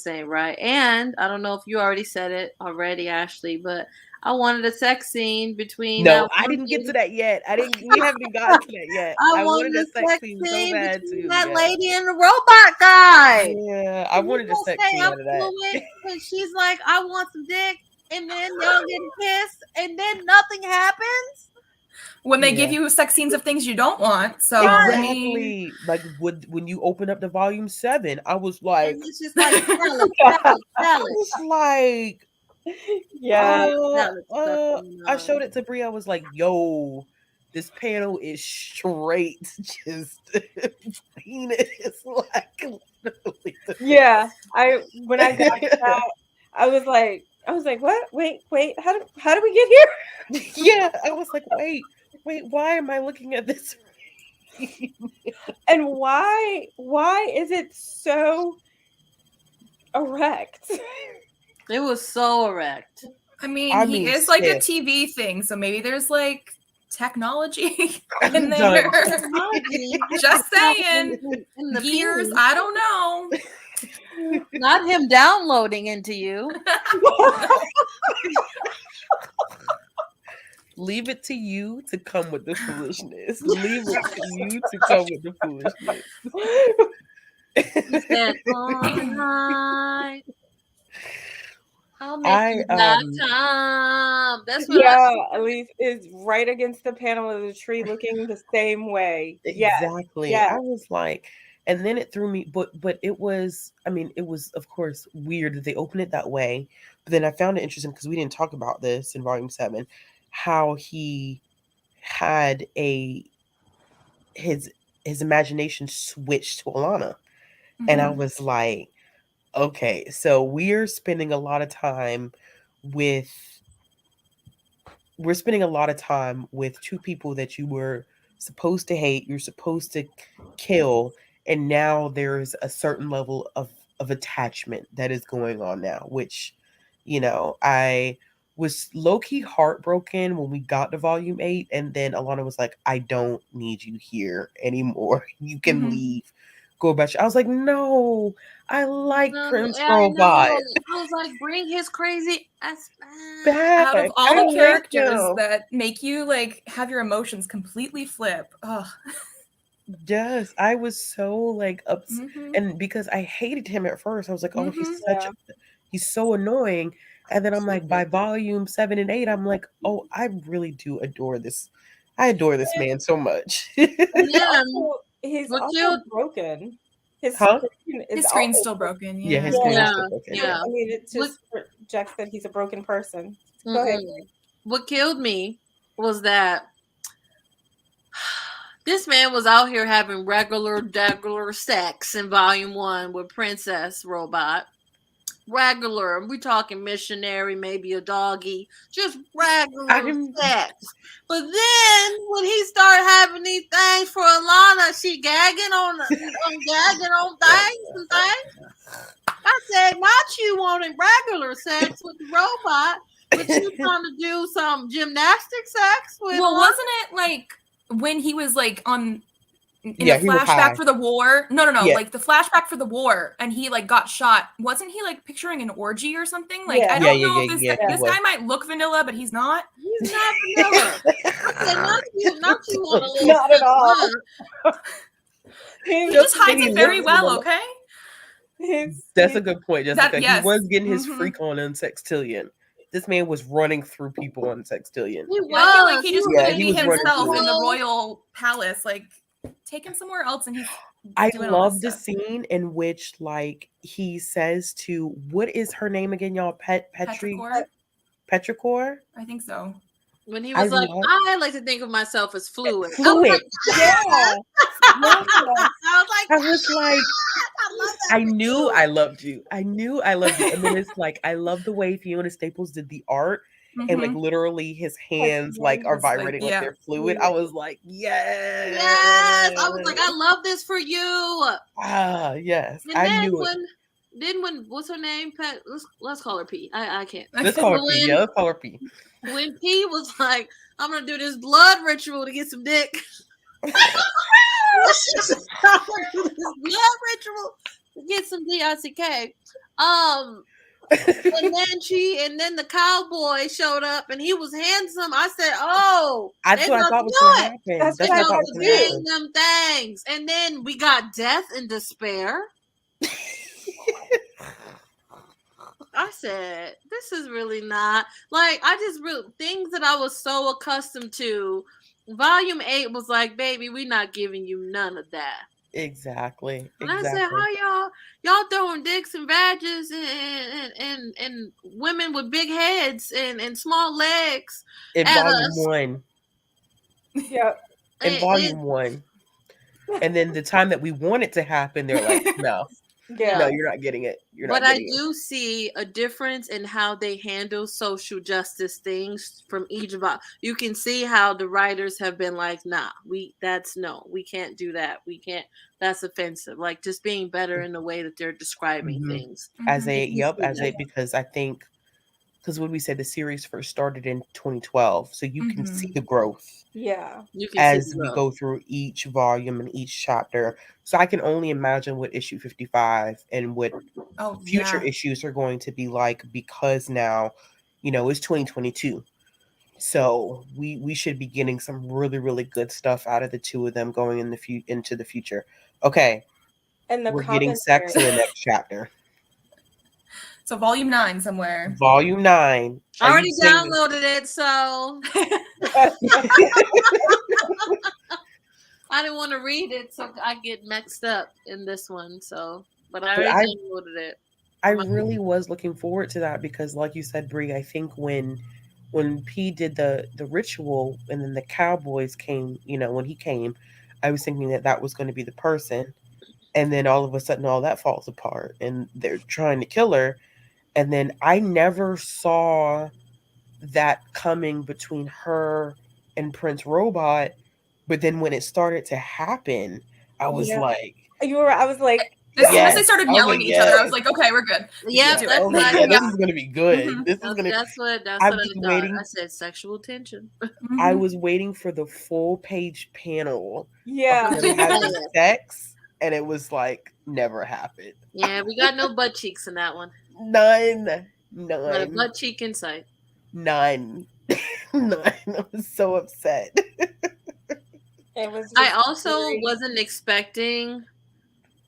ain't right. And I don't know if you already said it already, Ashley, but I wanted a sex scene between. No, I didn't get to that yet. We haven't even gotten to that yet. I wanted a sex scene so bad too. That lady and the robot guy. Yeah, I wanted a sex scene out of that. And she's like, I want some dick, and then y'all get kissed, and then nothing happens. when they give you sex scenes of things you don't want. So exactly. I mean, like when you open up the volume 7, I was like, And it's just like salad. I was like, Yeah. I showed it to Brie. I was like, yo, this panel is straight just penis. Like, literally. Yeah. When I got that, I was like, what? Wait, how did we get here? Yeah, I was like, wait, why am I looking at this? And why is it so erect? It was so erect. I mean, he is like a TV thing, so maybe there's like technology in there. Just saying. In the Gears, penis. I don't know. Not him downloading into you. Leave it to you to come with the foolishness. Leave it to you to come with the foolishness. He said, all night, I'll make you back time. That's what Elise is right against the panel of the tree looking the same way. Exactly. Yes. I was like, and then it threw me, but it was, I mean, it was of course weird that they opened it that way. But then I found it interesting because we didn't talk about this in volume 7, how he had his imagination switched to Alana. And I was like, okay, so we're spending a lot of time with two people that you were supposed to hate, you're supposed to kill, and now there's a certain level of attachment that is going on now, which, you know, I was low-key heartbroken when we got to volume 8, and then Alana was like, I don't need you here anymore. You can leave. Go about I was like, no, I like Prince Robot. I was like, bring his crazy ass back. Out of all the characters that make you like have your emotions completely flip. Ugh. Yes, I was so like upset, and because I hated him at first, I was like, oh, he's so annoying. And then I'm like, by volume 7 and 8, I'm like, oh, I really do adore this. I adore this man so much. He's also broken. His screen's still broken. Yeah, his screen is still broken. Yeah. I mean, it just projects that he's a broken person. Go ahead. What killed me was that this man was out here having regular sex in volume 1 with Princess Robot. Regular. We talking missionary, maybe a doggy, just regular sex. But then when he started having these things for Alana, she gagging on things and things. I said, not you wanting regular sex with the robot, but you trying to do some gymnastic sex with. Well, wasn't it like when he was like on? In a flashback for the war. No. Yeah. Like the flashback for the war, and he like got shot. Wasn't he like picturing an orgy or something? Like I don't know if this guy might look vanilla, but he's not. He's not vanilla. not you. Not at all. He just hides it very well. Okay. That's a good point, Jessica. He was getting his freak on Sextillion. This man was running through people on Sextillion. He was. I feel like he just couldn't be himself in the royal palace. Like, take him somewhere else, and he's. I love the scene in which, like, he says to what is her name again, y'all? Petrichor? I think so. When he was I like to think of myself as fluid. Fluid. I was like, I knew I loved you. And then it's like, I love the way Fiona Staples did the art. And like literally his hands like are vibrating like they're fluid. I was like, yes. I was like, I love this for you. Yes. And I knew it. Then when what's her name? Let's call her P. I can't. Let's call her P. Yeah, let's call her P. When P was like, I'm gonna do this blood ritual to get some dick. Blood ritual to get some DICK. And then the cowboy showed up and he was handsome. I said, "Oh, that's what I thought was going to happen. That's what I thought was going to happen. Them things." And then we got death and despair. I said, "This is really not like I just really things that I was so accustomed to Volume 8 was like, baby, we not giving you none of that. Exactly. And I said, how y'all throwing dicks and badges and women with big heads and small legs In at volume us? 1. Yep. In volume 1. And then the time that we want it to happen, they're like, no. Yeah. No, you're not getting it. You're But not I getting it. do see a difference in how they handle social justice things from each of our. You can see how the writers have been like, nah, we can't do that. We can't. That's offensive. Like just being better in the way that they're describing things. Because I think, because when we said the series first started in 2012, so you can see the growth. Yeah. You can as we go through each volume and each chapter. So I can only imagine what issue 55 and what future issues are going to be like, because now, it's 2022. So we should be getting some really, really good stuff out of the two of them going into the future. Okay. And we're getting sex in the next chapter. So volume 9 somewhere. Volume 9. I already downloaded it, so I didn't want to read it, so I get mixed up in this one. So, but I already downloaded it. I really was looking forward to that because, like you said, Brie, I think when P did the ritual and then the cowboys came, when he came, I was thinking that was going to be the person, and then all of a sudden all that falls apart and they're trying to kill her, and then I never saw that coming between her and Prince Robot, but then when it started to happen, I was like, I was like, as soon as they started yelling at each other, I was like, okay, we're good. Yeah, this is gonna be good. Mm-hmm. This is gonna. That's what I thought. I said sexual tension. I was waiting for the full page panel. Yeah, of them having sex, and it was like never happened. Yeah, we got no butt cheeks in that one. None. Not a butt cheek in sight. None. I was so upset. It was. I also wasn't expecting.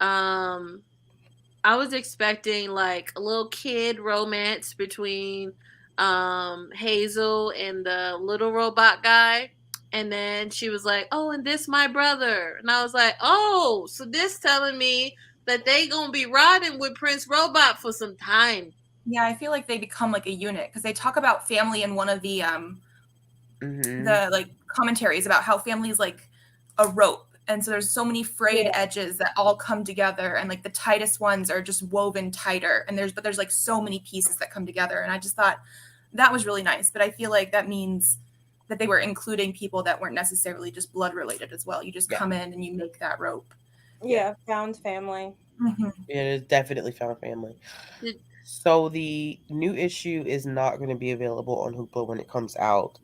I was expecting like a little kid romance between Hazel and the little robot guy. And then she was like, oh, and this my brother. And I was like, oh, so this telling me that they gonna be riding with Prince Robot for some time. Yeah, I feel like they become like a unit because they talk about family in one of the like commentaries about how family is like a rope. And so there's so many frayed edges that all come together, and like the tightest ones are just woven tighter. And there's like so many pieces that come together. And I just thought that was really nice. But I feel like that means that they were including people that weren't necessarily just blood related as well. You just come in and you make that rope. Yeah, found family. Mm-hmm. It is definitely found family. So the new issue is not going to be available on Hoopla when it comes out.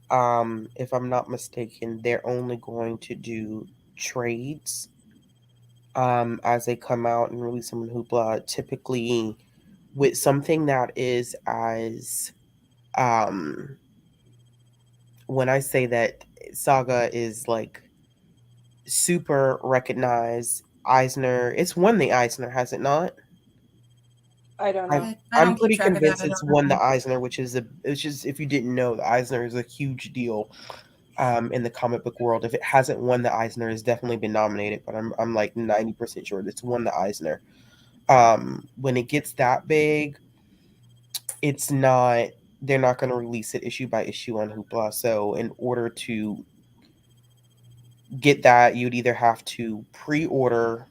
If I'm not mistaken, they're only going to do trades as they come out and release them in Hoopla, typically with something that is as when I say that Saga is like super recognized, Eisner, it's won the Eisner, has it not? I don't know. I'm pretty convinced it's won the Eisner, which is if you didn't know, the Eisner is a huge deal in the comic book world. If it hasn't won the Eisner, it's definitely been nominated, but I'm like 90% sure it's won the Eisner. When it gets that big, they're not going to release it issue by issue on Hoopla. So in order to get that, you'd either have to pre-order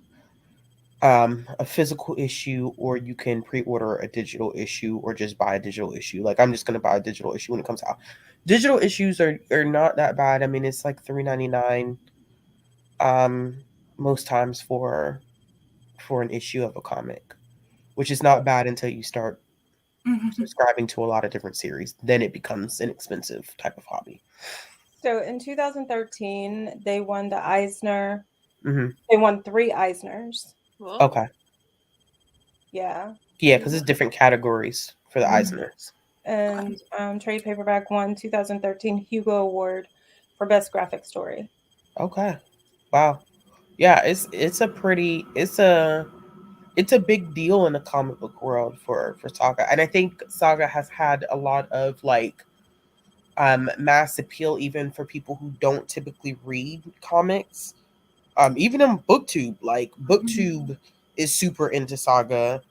a physical issue, or you can pre-order a digital issue, or just buy a digital issue. Like, I'm just going to buy a digital issue when it comes out. Digital issues are not that bad. I mean, it's like $3.99 most times for an issue of a comic, which is not bad until you start subscribing to a lot of different series. Then it becomes an expensive type of hobby. So in 2013, they won the Eisner. They won 3 Eisners. Well, okay. Yeah. Yeah, because it's different categories for the Eisners. And trade paperback won 2013 Hugo Award for Best Graphic Story. Okay. Wow. Yeah, it's a big deal in the comic book world for Saga. And I think Saga has had a lot of like mass appeal even for people who don't typically read comics. Even on BookTube, like BookTube is super into Saga.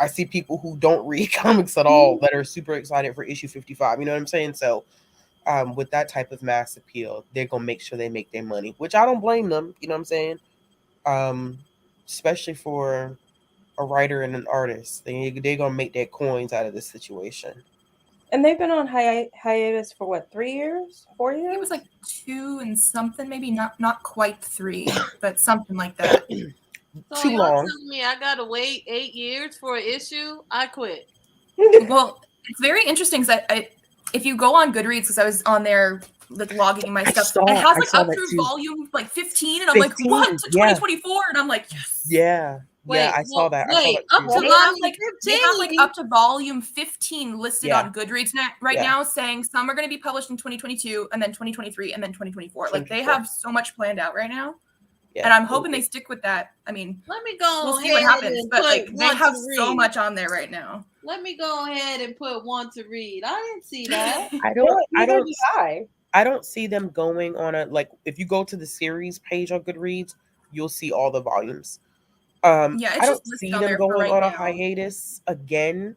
I see people who don't read comics at all that are super excited for issue 55. You know what I'm saying? So, with that type of mass appeal, they're gonna make sure they make their money, which I don't blame them. You know what I'm saying? Um, Especially for a writer and an artist, they're gonna make their coins out of this situation. And they've been on hiatus for what, 3 years, 4 years? It was like 2 and something, maybe not quite 3, but something like that. So Too y'all long. telling me I gotta wait 8 years for an issue? I quit. Well, it's very interesting because if you go on Goodreads, because I was on there like logging my stuff, it has like up through volume like 15, and I'm 15, like, what, to yeah. 2024? And I'm like, yes. Yeah. Wait, I saw that. Wait, I saw up that to too. They have like up to volume 15 listed Yeah. on Goodreads right Yeah. now, saying some are going to be published in 2022, and then 2023, and then 2024. Like they 2024. have so much planned out right now. Yeah. And I'm hoping they stick with that. I mean, let me go we'll ahead see what happens, and but put like they one have to so read. much on there right now. Let me go ahead and put one to read. I didn't see that. I don't see them going on a, like, if you go to the series page on Goodreads, you'll see all the volumes. Yeah, I it's don't just listed see on them there for going right on a now. hiatus again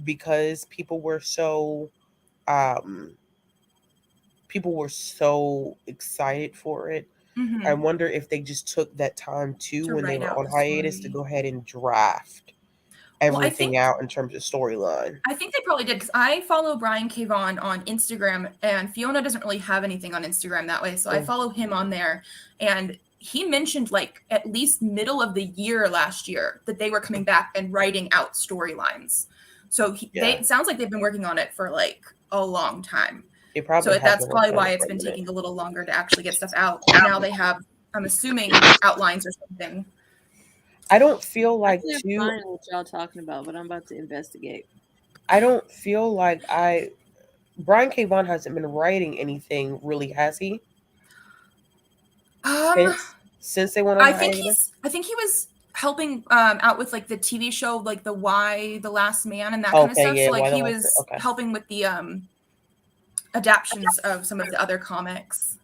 because people were so excited for it. Mhm. I wonder if they just took that time too To when they write were out on the hiatus to story. go ahead and draft everything out in terms of storyline. I think they probably did because I follow Brian K. Vaughan on Instagram, and Fiona doesn't really have anything on Instagram that way, so I follow him on there. And he mentioned like at least middle of the year last year that they were coming back and writing out storylines. So it sounds like they've been working on it for like a long time. So that's probably why it's been taking a little longer to actually get stuff out. Now they have, I'm assuming, outlines or something. I don't feel like I can't find what y'all talking about, but I'm about to investigate. I don't feel like Brian K. Vaughan hasn't been writing anything really, has he? Since they went on hiatus? I think he was helping out with like the TV show, like the Why the Last Man and that kind of stuff. Yeah, so like he was helping with the adaptions of some of the other comics.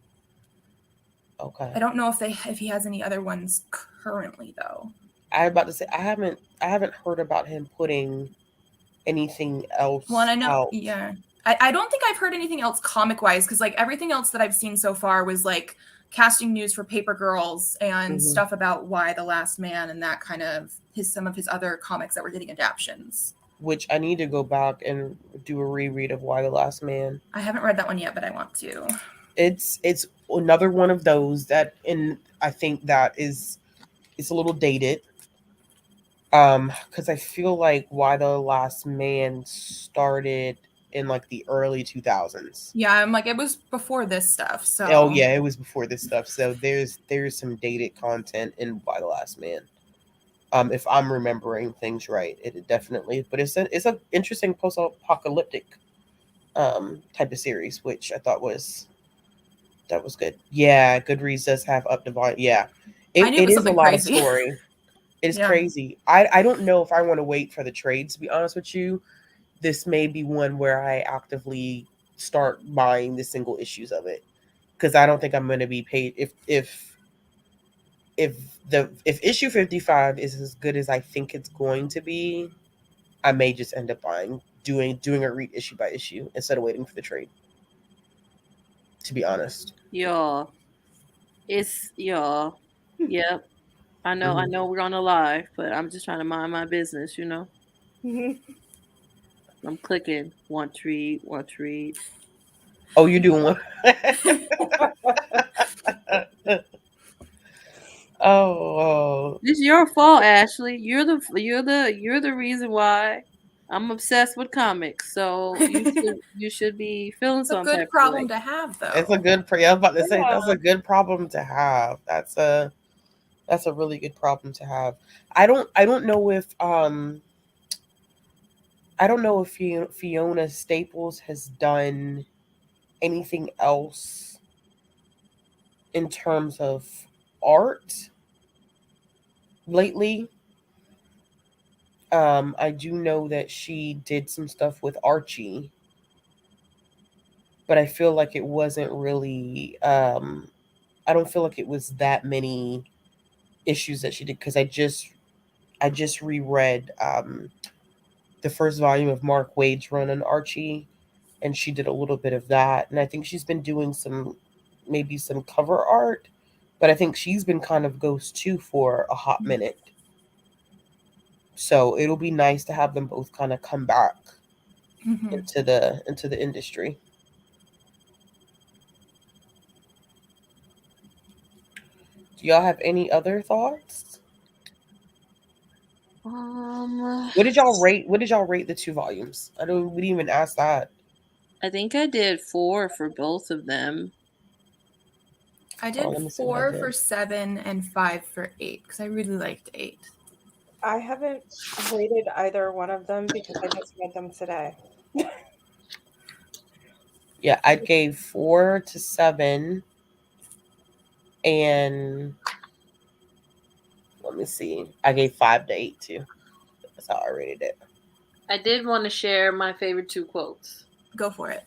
Okay. I don't know if he has any other ones currently though. I was about to say I haven't heard about him putting anything else. Well, and I know, out. yeah. I don't think I've heard anything else comic wise because like everything else that I've seen so far was like casting news for Paper Girls and stuff about Why the Last Man and that kind of some of his other comics that were getting adaptions. Which I need to go back and do a reread of Why the Last Man. I haven't read that one yet, but I want to. It's another one of those that, and I think that it's a little dated. Because I feel like Why the Last Man started in like the early 2000s. Yeah, I'm like, it was before this stuff. So oh yeah, it was before this stuff. So there's some dated content in Why the Last Man. If I'm remembering things right, it definitely. But it's a interesting post-apocalyptic type of series, which I thought was good. Yeah, Goodreads does have up to volume. Yeah, it is a lot of story. It's crazy. I don't know if I want to wait for the trades, to be honest with you. This may be one where I actively start buying the single issues of it. Because I don't think I'm going to be paid if issue 55 is as good as I think it's going to be, I may just end up doing a read issue by issue instead of waiting for the trade. To be honest. Y'all. It's y'all. Yep. I know we're on a live, but I'm just trying to mind my business, you know. I'm clicking want to read. Oh, you're doing one. Oh, This is your fault, Ashley. You're the reason why I'm obsessed with comics. So you should be feeling some type of way. It's a good problem to have, though. It's a good. I was about to say that's a good problem to have. That's a really good problem to have. I don't know if Fiona Staples has done anything else in terms of art lately. I do know that she did some stuff with Archie. but I feel like it wasn't really. I don't feel like it was that many issues that she did because I just reread the first volume of Mark Waid's run on Archie, and she did a little bit of that, and I think she's been doing maybe some cover art, but I think she's been kind of ghost too for a hot minute. So it'll be nice to have them both kind of come back into the industry. Do y'all have any other thoughts? What did y'all rate? What did y'all rate the 2 volumes? We didn't even ask that. I think I did 4 for both of them. I did 4 for 7 and 5 for 8 because I really liked 8. I haven't rated either one of them because I just read them today. Yeah, I gave 4 to 7, and let me see. I gave 5 to 8 too. That's how I rated it. I did want to share my favorite 2 quotes. Go for it.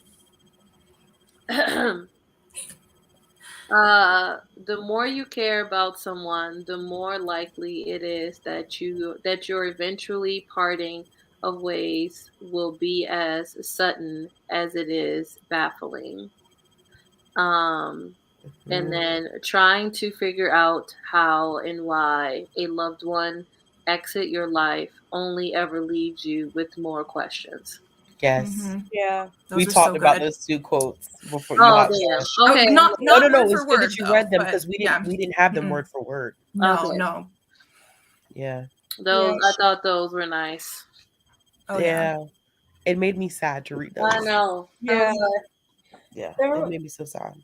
The more you care about someone, the more likely it is that your eventually parting of ways will be as sudden as it is baffling. And then trying to figure out how and why a loved one exit your life only ever leaves you with more questions. Yes. Yeah. We talked about those 2 quotes before. Oh, damn. Okay. Not no. word It's for good word, that you read them because we didn't have them Mm-mm. word for word. No. Yeah. I thought those were nice. Oh yeah. It made me sad to read those. I know. Yeah. Yeah. It made me so sad.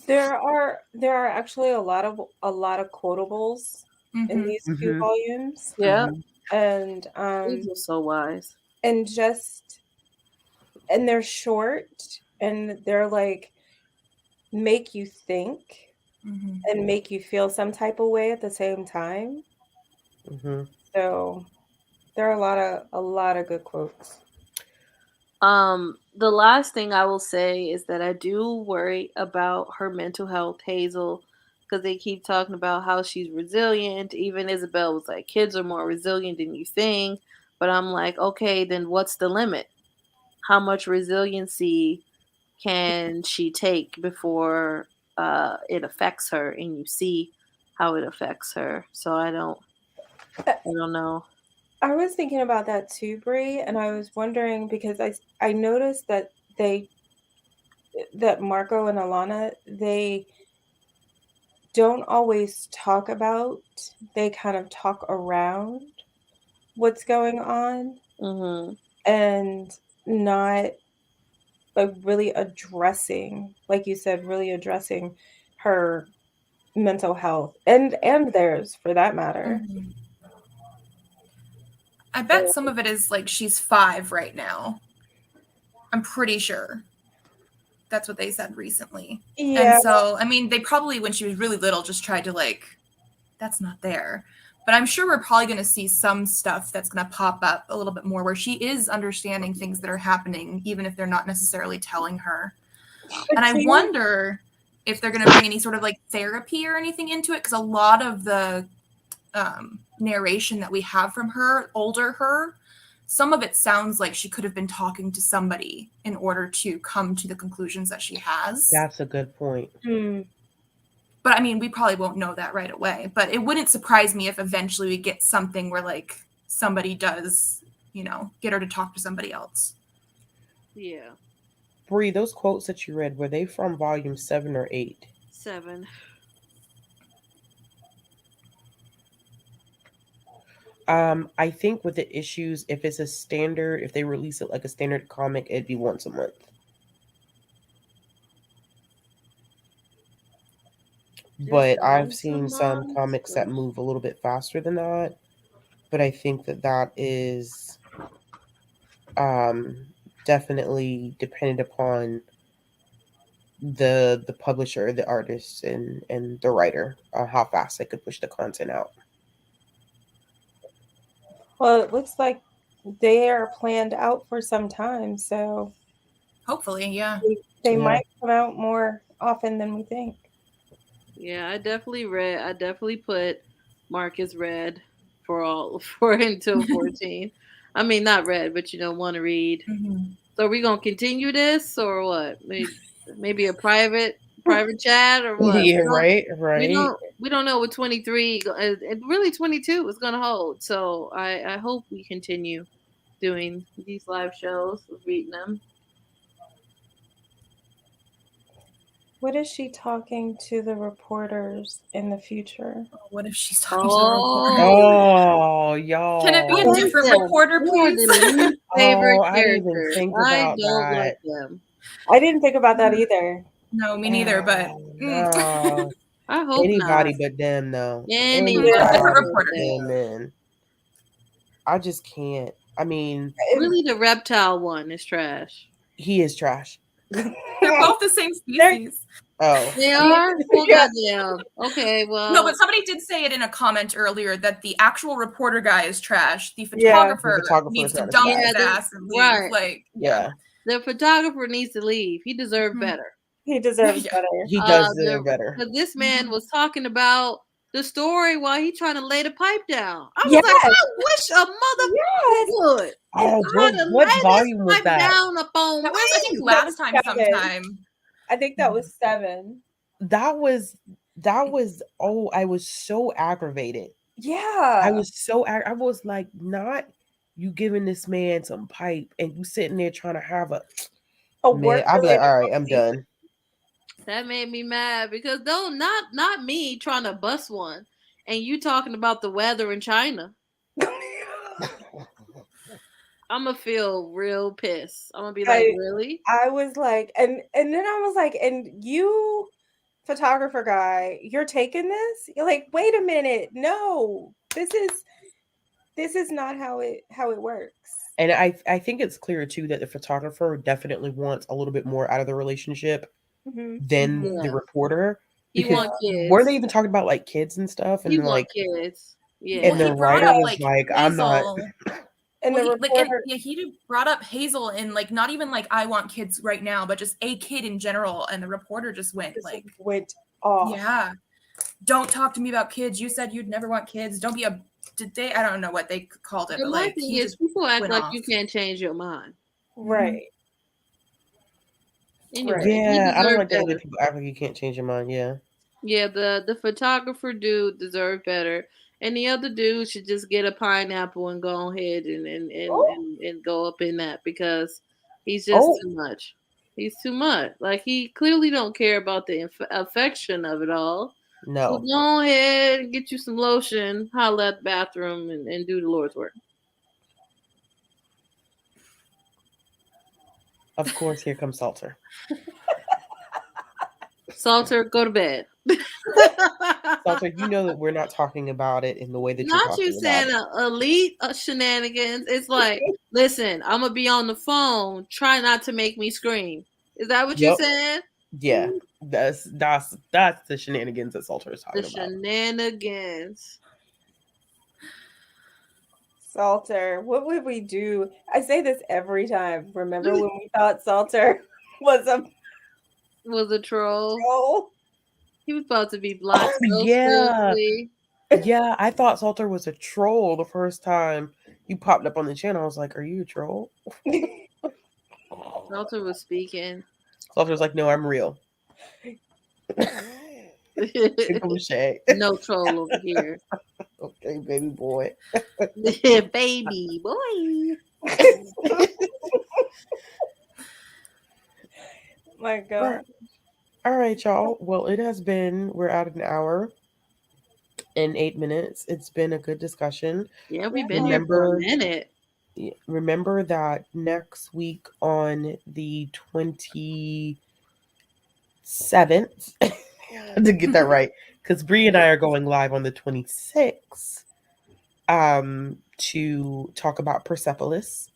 There are actually a lot of quotables in these 2 volumes. Yeah. And these are so wise. And they're short and they're like make you think and make you feel some type of way at the same time. So there are a lot of good quotes. The last thing I will say is that I do worry about her mental health, Hazel, because they keep talking about how she's resilient. Even Isabel was like, kids are more resilient than you think. But I'm like, okay, then what's the limit? How much resiliency can she take before it affects her, and you see how it affects her? So I don't know. I was thinking about that too, Brie, and I was wondering because I noticed that Marco and Alana, they don't always talk about, they kind of talk around what's going on and not like really addressing, like you said, really addressing her mental health and theirs for that matter. I bet some of it is like she's 5 right now. I'm pretty sure. That's what they said recently. Yeah. And so, I mean, they probably, when she was really little, just tried to like, that's not there. But I'm sure we're probably going to see some stuff that's going to pop up a little bit more where she is understanding things that are happening, even if they're not necessarily telling her. And I wonder if they're going to bring any sort of like therapy or anything into it, because a lot of the narration that we have from her, older her, some of it sounds like she could have been talking to somebody in order to come to the conclusions that she has. That's a good point. But I mean, we probably won't know that right away. But it wouldn't surprise me if eventually we get something where like somebody does, get her to talk to somebody else. Yeah. Brie, those quotes that you read, were they from volume 7 or 8? 7. I think with the issues, if it's a standard, if they release it like a standard comic, it'd be once a month. But I've seen some comics that move a little bit faster than that. But I think that is definitely dependent upon the publisher, the artist, and the writer, how fast they could push the content out. Well, it looks like they are planned out for some time, so Hopefully, yeah. They might come out more often than we think. Yeah, I definitely put Marcus red for until 14. I mean, not red, but want to read. Mm-hmm. So are we gonna continue this or what? Maybe a private chat or what? Yeah, right. We don't know what 23 and really 22 is gonna hold. So I hope we continue doing these live shows, reading them. What is she talking to the reporters in the future? What if she's talking to the reporter? Oh, y'all. Can it be a different reporter, please? They are the least favorite I didn't even characters. think I about don't that. like them. I didn't think about that either. No, me neither. But No. I hope Anybody not. but them, though. Anybody different but reporter. them. Man. I just can't. I mean, really, the reptile one is trash. He is trash. They're both the same species. Oh, they are. Well, goddamn. Okay, well. No, but somebody did say it in a comment earlier that the actual reporter guy is trash. The photographer, needs to dump his ass and leave. Right. Like, the photographer needs to leave. He deserved better. He deserves better. He does deserve better. Because this man was talking about the story while he trying to lay the pipe down. I was like, I wish a motherfucker would. Oh, what volume was that? Down upon that was, I think, last time sometime. I think that was 7. That was. Oh, I was so aggravated. Yeah, I was so. I was like, not you giving this man some pipe and you sitting there trying to have a man. I'd be like, all right, I'm done. That made me mad because not me trying to bust one, and you talking about the weather in China. I'm gonna feel real pissed. I'm gonna be like, really? I was like, and then I was like, and you, photographer guy, you're taking this? You're like, wait a minute, no, this is not how it works. And I think it's clear too that the photographer definitely wants a little bit more out of the relationship than the reporter. Because weren't they even talking about like kids and stuff? And like kids. Yeah. And the writer was like, I'm not. And well, he brought up Hazel and like not even like I want kids right now, but just a kid in general. And the reporter just went off. Yeah, don't talk to me about kids. You said you'd never want kids. Don't be a. Did they? I don't know what they called it. But like, people act like you can't change your mind. Right. Anyway, yeah, I don't like that when people act like you can't change your mind. Yeah. Yeah, the photographer dude deserved better. And the other dude should just get a pineapple and go ahead and go up in that because he's just too much. He's too much. Like he clearly don't care about the affection of it all. No. So go ahead and get you some lotion, holla at the bathroom, and do the Lord's work. Of course, here comes Salter. Salter, go to bed. Salter, you know that we're not talking about it in the way that you're talking about it. Not you saying elite shenanigans. It's like, listen, I'm gonna be on the phone. Try not to make me scream. Is that what you said? Yeah, that's the shenanigans that Salter is talking about. The shenanigans. Salter, what would we do? I say this every time. Remember when we thought Salter was a troll? He was about to be blocked. Yeah, I thought Salter was a troll the first time you popped up on the channel. I was like, "Are you a troll?" Salter was speaking. Salter was like, "No, I'm real." No troll over here. Okay, baby boy. Baby boy. My God. All right, y'all. Well, we're at an hour and 8 minutes. It's been a good discussion. Yeah, we've been here for a minute. Remember that next week on the 27th, to get that right, because Bree and I are going live on the 26th to talk about Persepolis.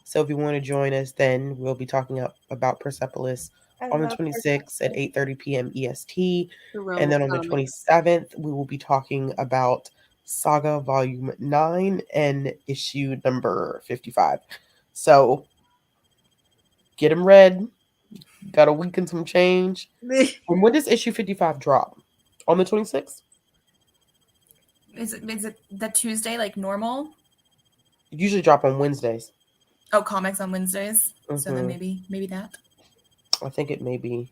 So if you want to join us, then we'll be talking about Persepolis on the 26th at 8:30 p.m. EST. And then on the 27th, we will be talking about Saga Volume 9 and issue number 55. So get them read. Got a week and some change. And when does issue 55 drop? On the 26th? Is it the Tuesday like normal? It usually drop on Wednesdays. Oh, comics on Wednesdays. Mm-hmm. So then maybe that. I think it may be.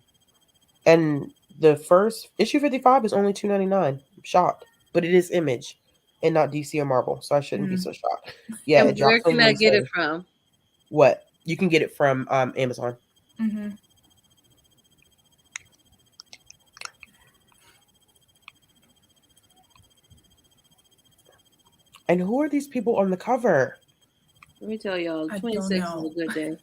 And the first issue 55 is only $2.99. I'm shocked. But it is Image and not DC or Marvel. So I shouldn't be so shocked. Yeah, and where can I get it from? What? You can get it from Amazon. Mm-hmm. And who are these people on the cover? Let me tell y'all, 26 is a good day.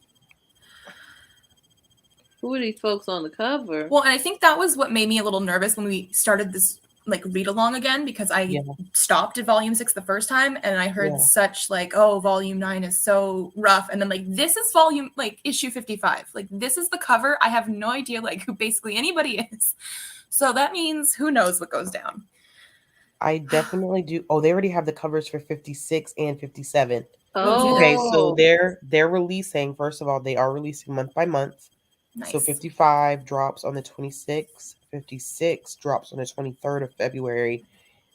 Who are these folks on the cover? Well, and I think that was what made me a little nervous when we started this like read along again, because I stopped at volume 6 the first time and I heard such like, oh, volume 9 is so rough, and then like this is volume like issue 55, like this is the cover. I have no idea like who basically anybody is, so that means who knows what goes down. I definitely do. Oh, they already have the covers for 56 and 57. Oh, okay. So they're releasing. First of all, they are releasing month by month. Nice. So 55 drops on the 26th, 56 drops on the 23rd of February,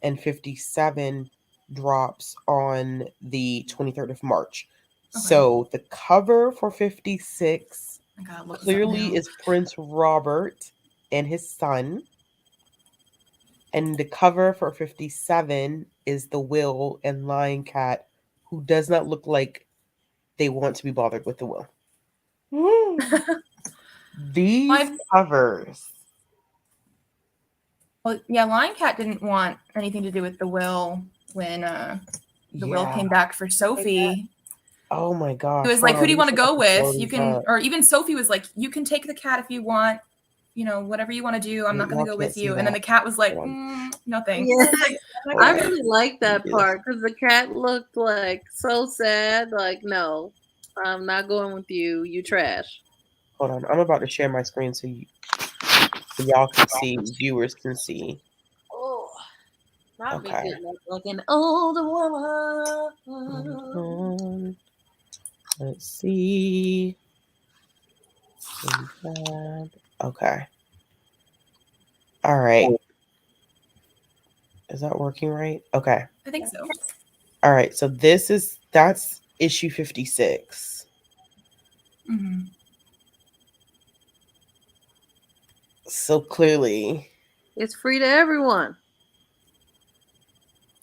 and 57 drops on the 23rd of March. Okay. So the cover for 56 clearly is Prince Robert and his son. And the cover for 57 is the Will and Lion Cat, who does not look like they want to be bothered with the Will. These covers. Well, yeah, Lion Cat didn't want anything to do with the Will when the Will came back for Sophie. Oh my gosh. It was like, who do you want to go with? You can, or even Sophie was like, you can take the cat if you want. You know, whatever you want to do, I'm not going to go with you. And then the cat was like, no thanks. Yeah. I really like that part because the cat looked like so sad. Like, no, I'm not going with you. You trash. Hold on. I'm about to share my screen so y'all can see, viewers can see. Oh, not me like an older woman. Let's see. Okay. All right. Is that working right? Okay. I think so. All right. So that's issue 56. Mm-hmm. So clearly, it's free to everyone.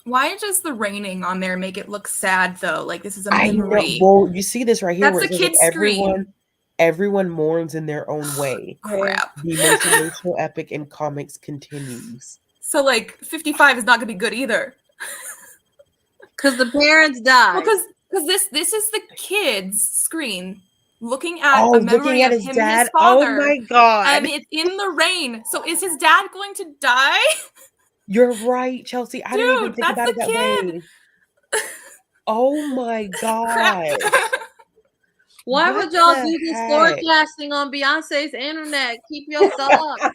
Why does the raining on there make it look sad though? Like this is a memory. I know. Well, you see this right here. That's the kid's screen. Everyone mourns in their own way. Crap. The most emotional epic in comics continues. So like 55 is not gonna be good either. Because the parents died. Well, because this is the kid's screen looking at a memory of his him dad. and his father. Oh my god. And it's in the rain. So is his dad going to die? You're right, Chelsea. I didn't even think about it that way. Oh my god. Why would y'all do this forecasting on Beyonce's internet? Keep your thoughts.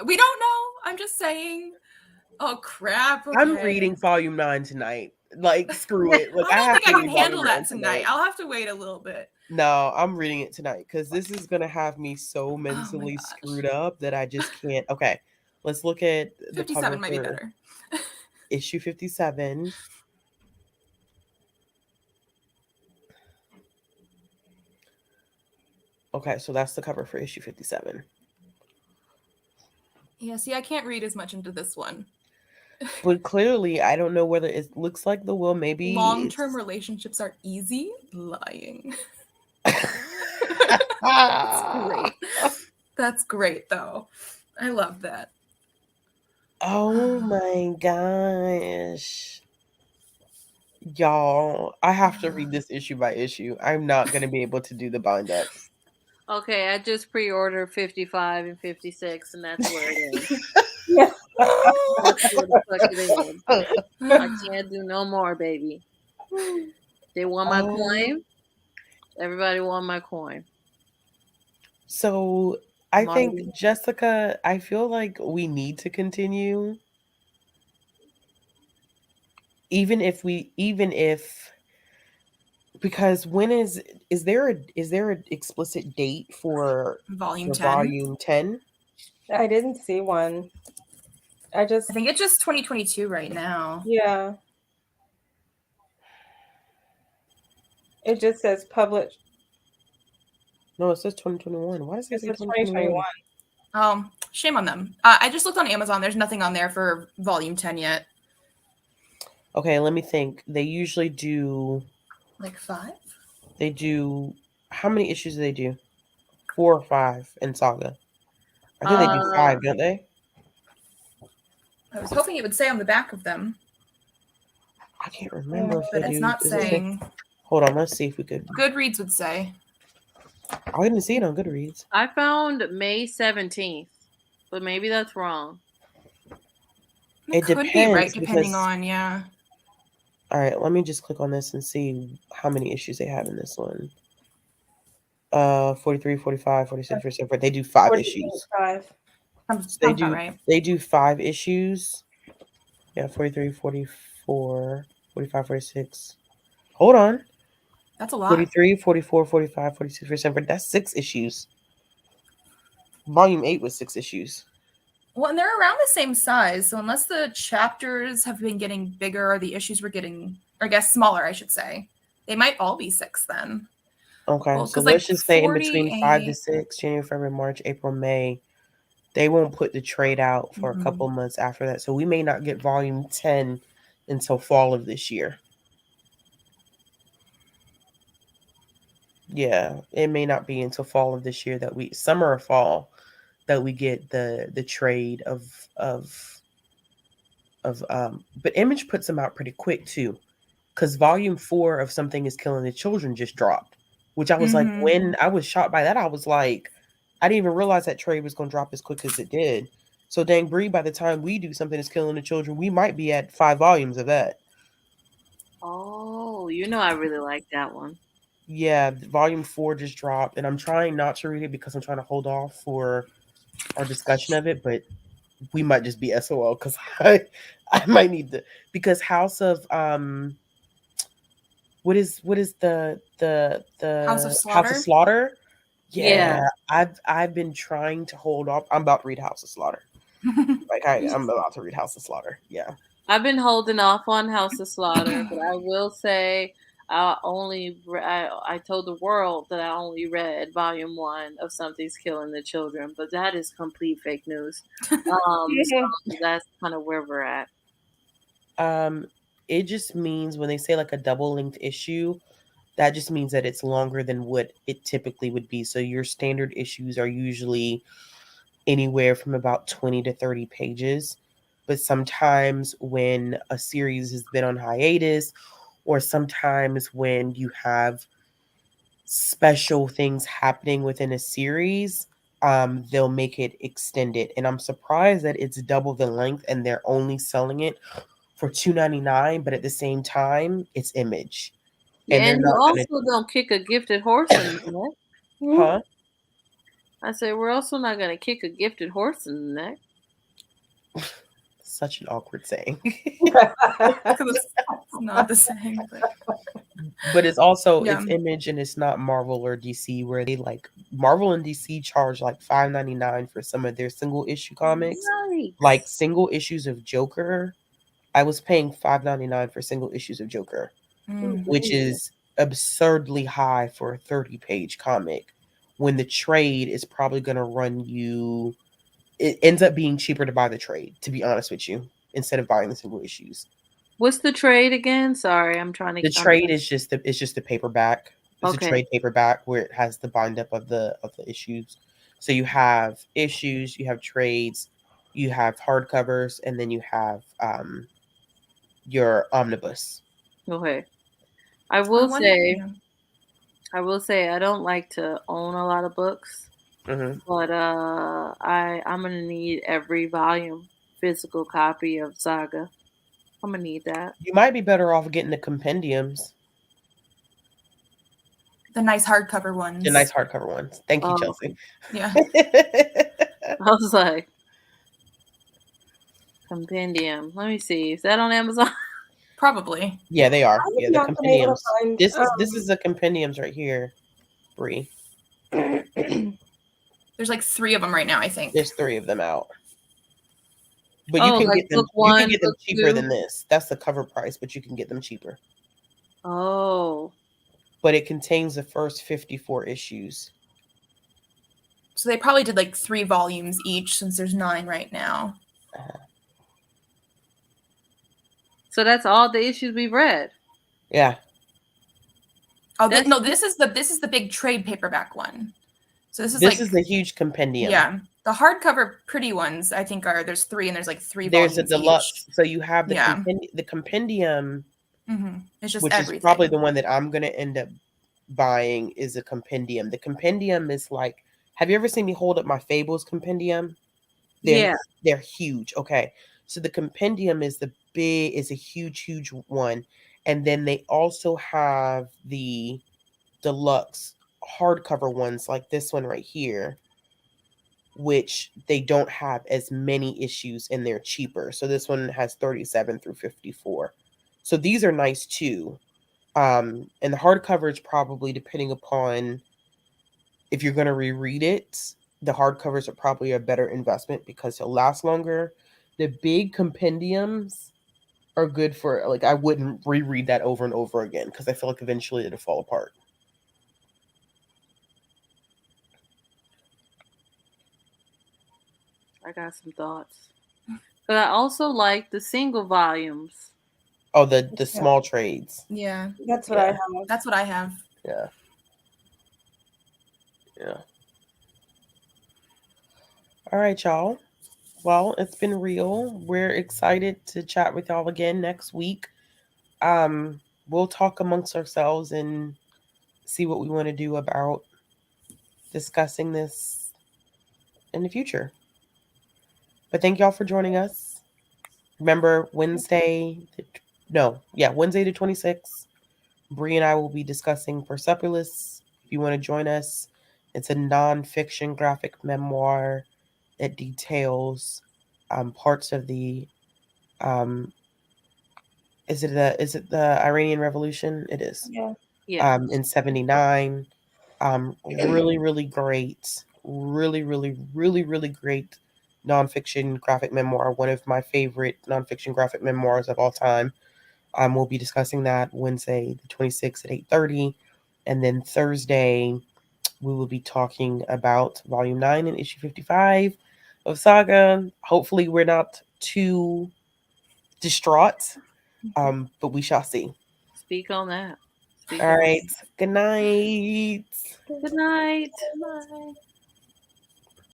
We don't know. I'm just saying. Oh crap. Okay. I'm reading volume 9 tonight. Like, screw it. Like, I don't think I can handle that tonight. I'll have to wait a little bit. No, I'm reading it tonight because this is gonna have me so mentally screwed up that I just can't. Okay, let's look at the 57 might be better. Issue 57. Okay, so that's the cover for issue 57. Yeah, see, I can't read as much into this one. But clearly, I don't know whether it looks like the Will maybe... Long-term relationships are easy. Lying. That's great. That's great, though. I love that. Oh my gosh. Y'all, I have to read this issue by issue. I'm not going to be able to do the bind-ups. Okay, I just pre-ordered 55 and 56, and that's where it is. Yeah. That's where the fuck it is. I can't do no more, baby. They want my coin. Everybody want my coin. So I think, Jessica, I feel like we need to continue. Even if Because when is there an explicit date for Volume 10. volume 10? I didn't see one. I think it's just 2022 right now. Yeah. It just says published. No, it says 2021. Why does it say 2021? Shame on them. I just looked on Amazon. There's nothing on there for volume 10 yet. Okay, let me think. They usually do like 5. They do how many issues do they do? 4 or 5 in Saga. I think they do 5, don't they? I was hoping it would say on the back of them. I can't remember if but they it's do. not saying. Hold on, let's see if we could. Goodreads would say. I didn't see it on Goodreads. I found May 17th, but maybe that's wrong. It could be right, depending on, yeah. All right, let me just click on this and see how many issues they have in this one. 43, 45, 46, 47. They do 5 issues. 5. So they do 5 issues. Yeah, 43, 44, 45, 46. Hold on. That's a lot. 43, 44, 45, 46, 47. That's 6 issues. Volume 8 was 6 issues. Well, and they're around the same size. So unless the chapters have been getting bigger or the issues were getting, or I guess smaller, I should say, they might all be 6 then. Okay, so let's just say in between 5 to 6, January, February, March, April, May, they won't put the trade out for a couple months after that. So we may not get volume 10 until fall of this year. Yeah, it may not be until fall of this year that summer or fall, that we get the trade but Image puts them out pretty quick too, because volume 4 of Something Is Killing the Children just dropped, which I was like, when I was shocked by that, I was like, I didn't even realize that trade was going to drop as quick as it did. So dang, Bree, by the time we do Something Is Killing the Children, we might be at 5 volumes of that. Oh, I really like that one. Yeah, volume 4 just dropped, and I'm trying not to read it because I'm trying to hold off for our discussion of it, but we might just be SOL because I might need because House of what is the House of Slaughter? House of Slaughter? Yeah. I've been trying to hold off. I'm about to read House of Slaughter. I'm about to read House of Slaughter. Yeah. I've been holding off on House of Slaughter, but I will say I told the world that I only read volume 1 of Something's Killing the Children, but that is complete fake news. So that's kind of where we're at. It just means when they say like a double length issue, that just means that it's longer than what it typically would be. So your standard issues are usually anywhere from about 20 to 30 pages. But sometimes when a series has been on hiatus, or sometimes when you have special things happening within a series, they'll make it extended. And I'm surprised that it's double the length and they're only selling it for $2.99, but at the same time, it's Image. Yeah, and you also don't kick a gifted horse in the neck. Huh? I said, we're also not going to kick a gifted horse in the neck. Such an awkward saying. It's not the same. But it's also, it's Image and it's not Marvel or DC, where they like, Marvel and DC charge like $5.99 for some of their single issue comics. Nice. Like single issues of Joker. I was paying $5.99 for single issues of Joker, which is absurdly high for a 30-page comic, when the trade is probably going to run you, it ends up being cheaper to buy the trade, to be honest with you, instead of buying the single issues. What's the trade again? Sorry, I'm trying to. The trade is just the paperback. It's a trade paperback where it has the bind up of the issues. So you have issues, you have trades, you have hardcovers, and then you have your omnibus. Okay. I will say I don't like to own a lot of books, but I'm gonna need every volume physical copy of Saga. I'm gonna need that. You might be better off getting the compendiums. The nice hardcover ones. Thank you, Chelsea. Yeah. I was like, compendium. Let me see. Is that on Amazon? Probably. Yeah, they are. I Yeah, have the not been able to compendiums. find. This is the compendiums right here, Bree. There's like 3 of them right now, I think. There's 3 of them out. But Oh, you can like get them. book You one, can get them book cheaper two? than this. That's the cover price, but you can get them cheaper. Oh. But it contains the first 54 issues. So they probably did like 3 volumes each, since there's 9 right now. So that's all the issues we've read. Yeah. Oh no, this is the big trade paperback one. So this is the huge compendium. Yeah. The hardcover pretty ones, I think, there's 3, and there's like 3 There's volumes a deluxe. each. So you have the Yeah. the compendium, It's just which everything. is probably the one that I'm going to end up buying, is a compendium. The compendium is like, have you ever seen me hold up my Fables compendium? They're huge. Okay. So the compendium is a huge one. And then they also have the deluxe hardcover ones like this one right here, which they don't have as many issues and they're cheaper. So this one has 37 through 54. So these are nice too. And the hardcover is probably, depending upon if you're going to reread it, the hardcovers are probably a better investment because they'll last longer. The big compendiums are good for, like, I wouldn't reread that over and over again because I feel like eventually it'll fall apart. I got some thoughts. But I also like the single volumes. Oh, the small trades. Yeah. That's what I have. That's what I have. Yeah. Yeah. All right, y'all. Well, it's been real. We're excited to chat with y'all again next week. We'll talk amongst ourselves and see what we want to do about discussing this in the future. But thank y'all for joining us. Remember, Wednesday the 26th, Bree and I will be discussing Persepolis. If you want to join us, it's a nonfiction graphic memoir that details parts of the is it the Iranian Revolution? It is. Yeah. In 79. Really great. Really great nonfiction graphic memoir. One of my favorite nonfiction graphic memoirs of all time. We'll be discussing that Wednesday the 26th at 8:30. And then Thursday, we will be talking about Volume 9 and Issue 55 of Saga. Hopefully we're not too distraught, but we shall see. Speak on that. All right. Good night. Good night. Bye.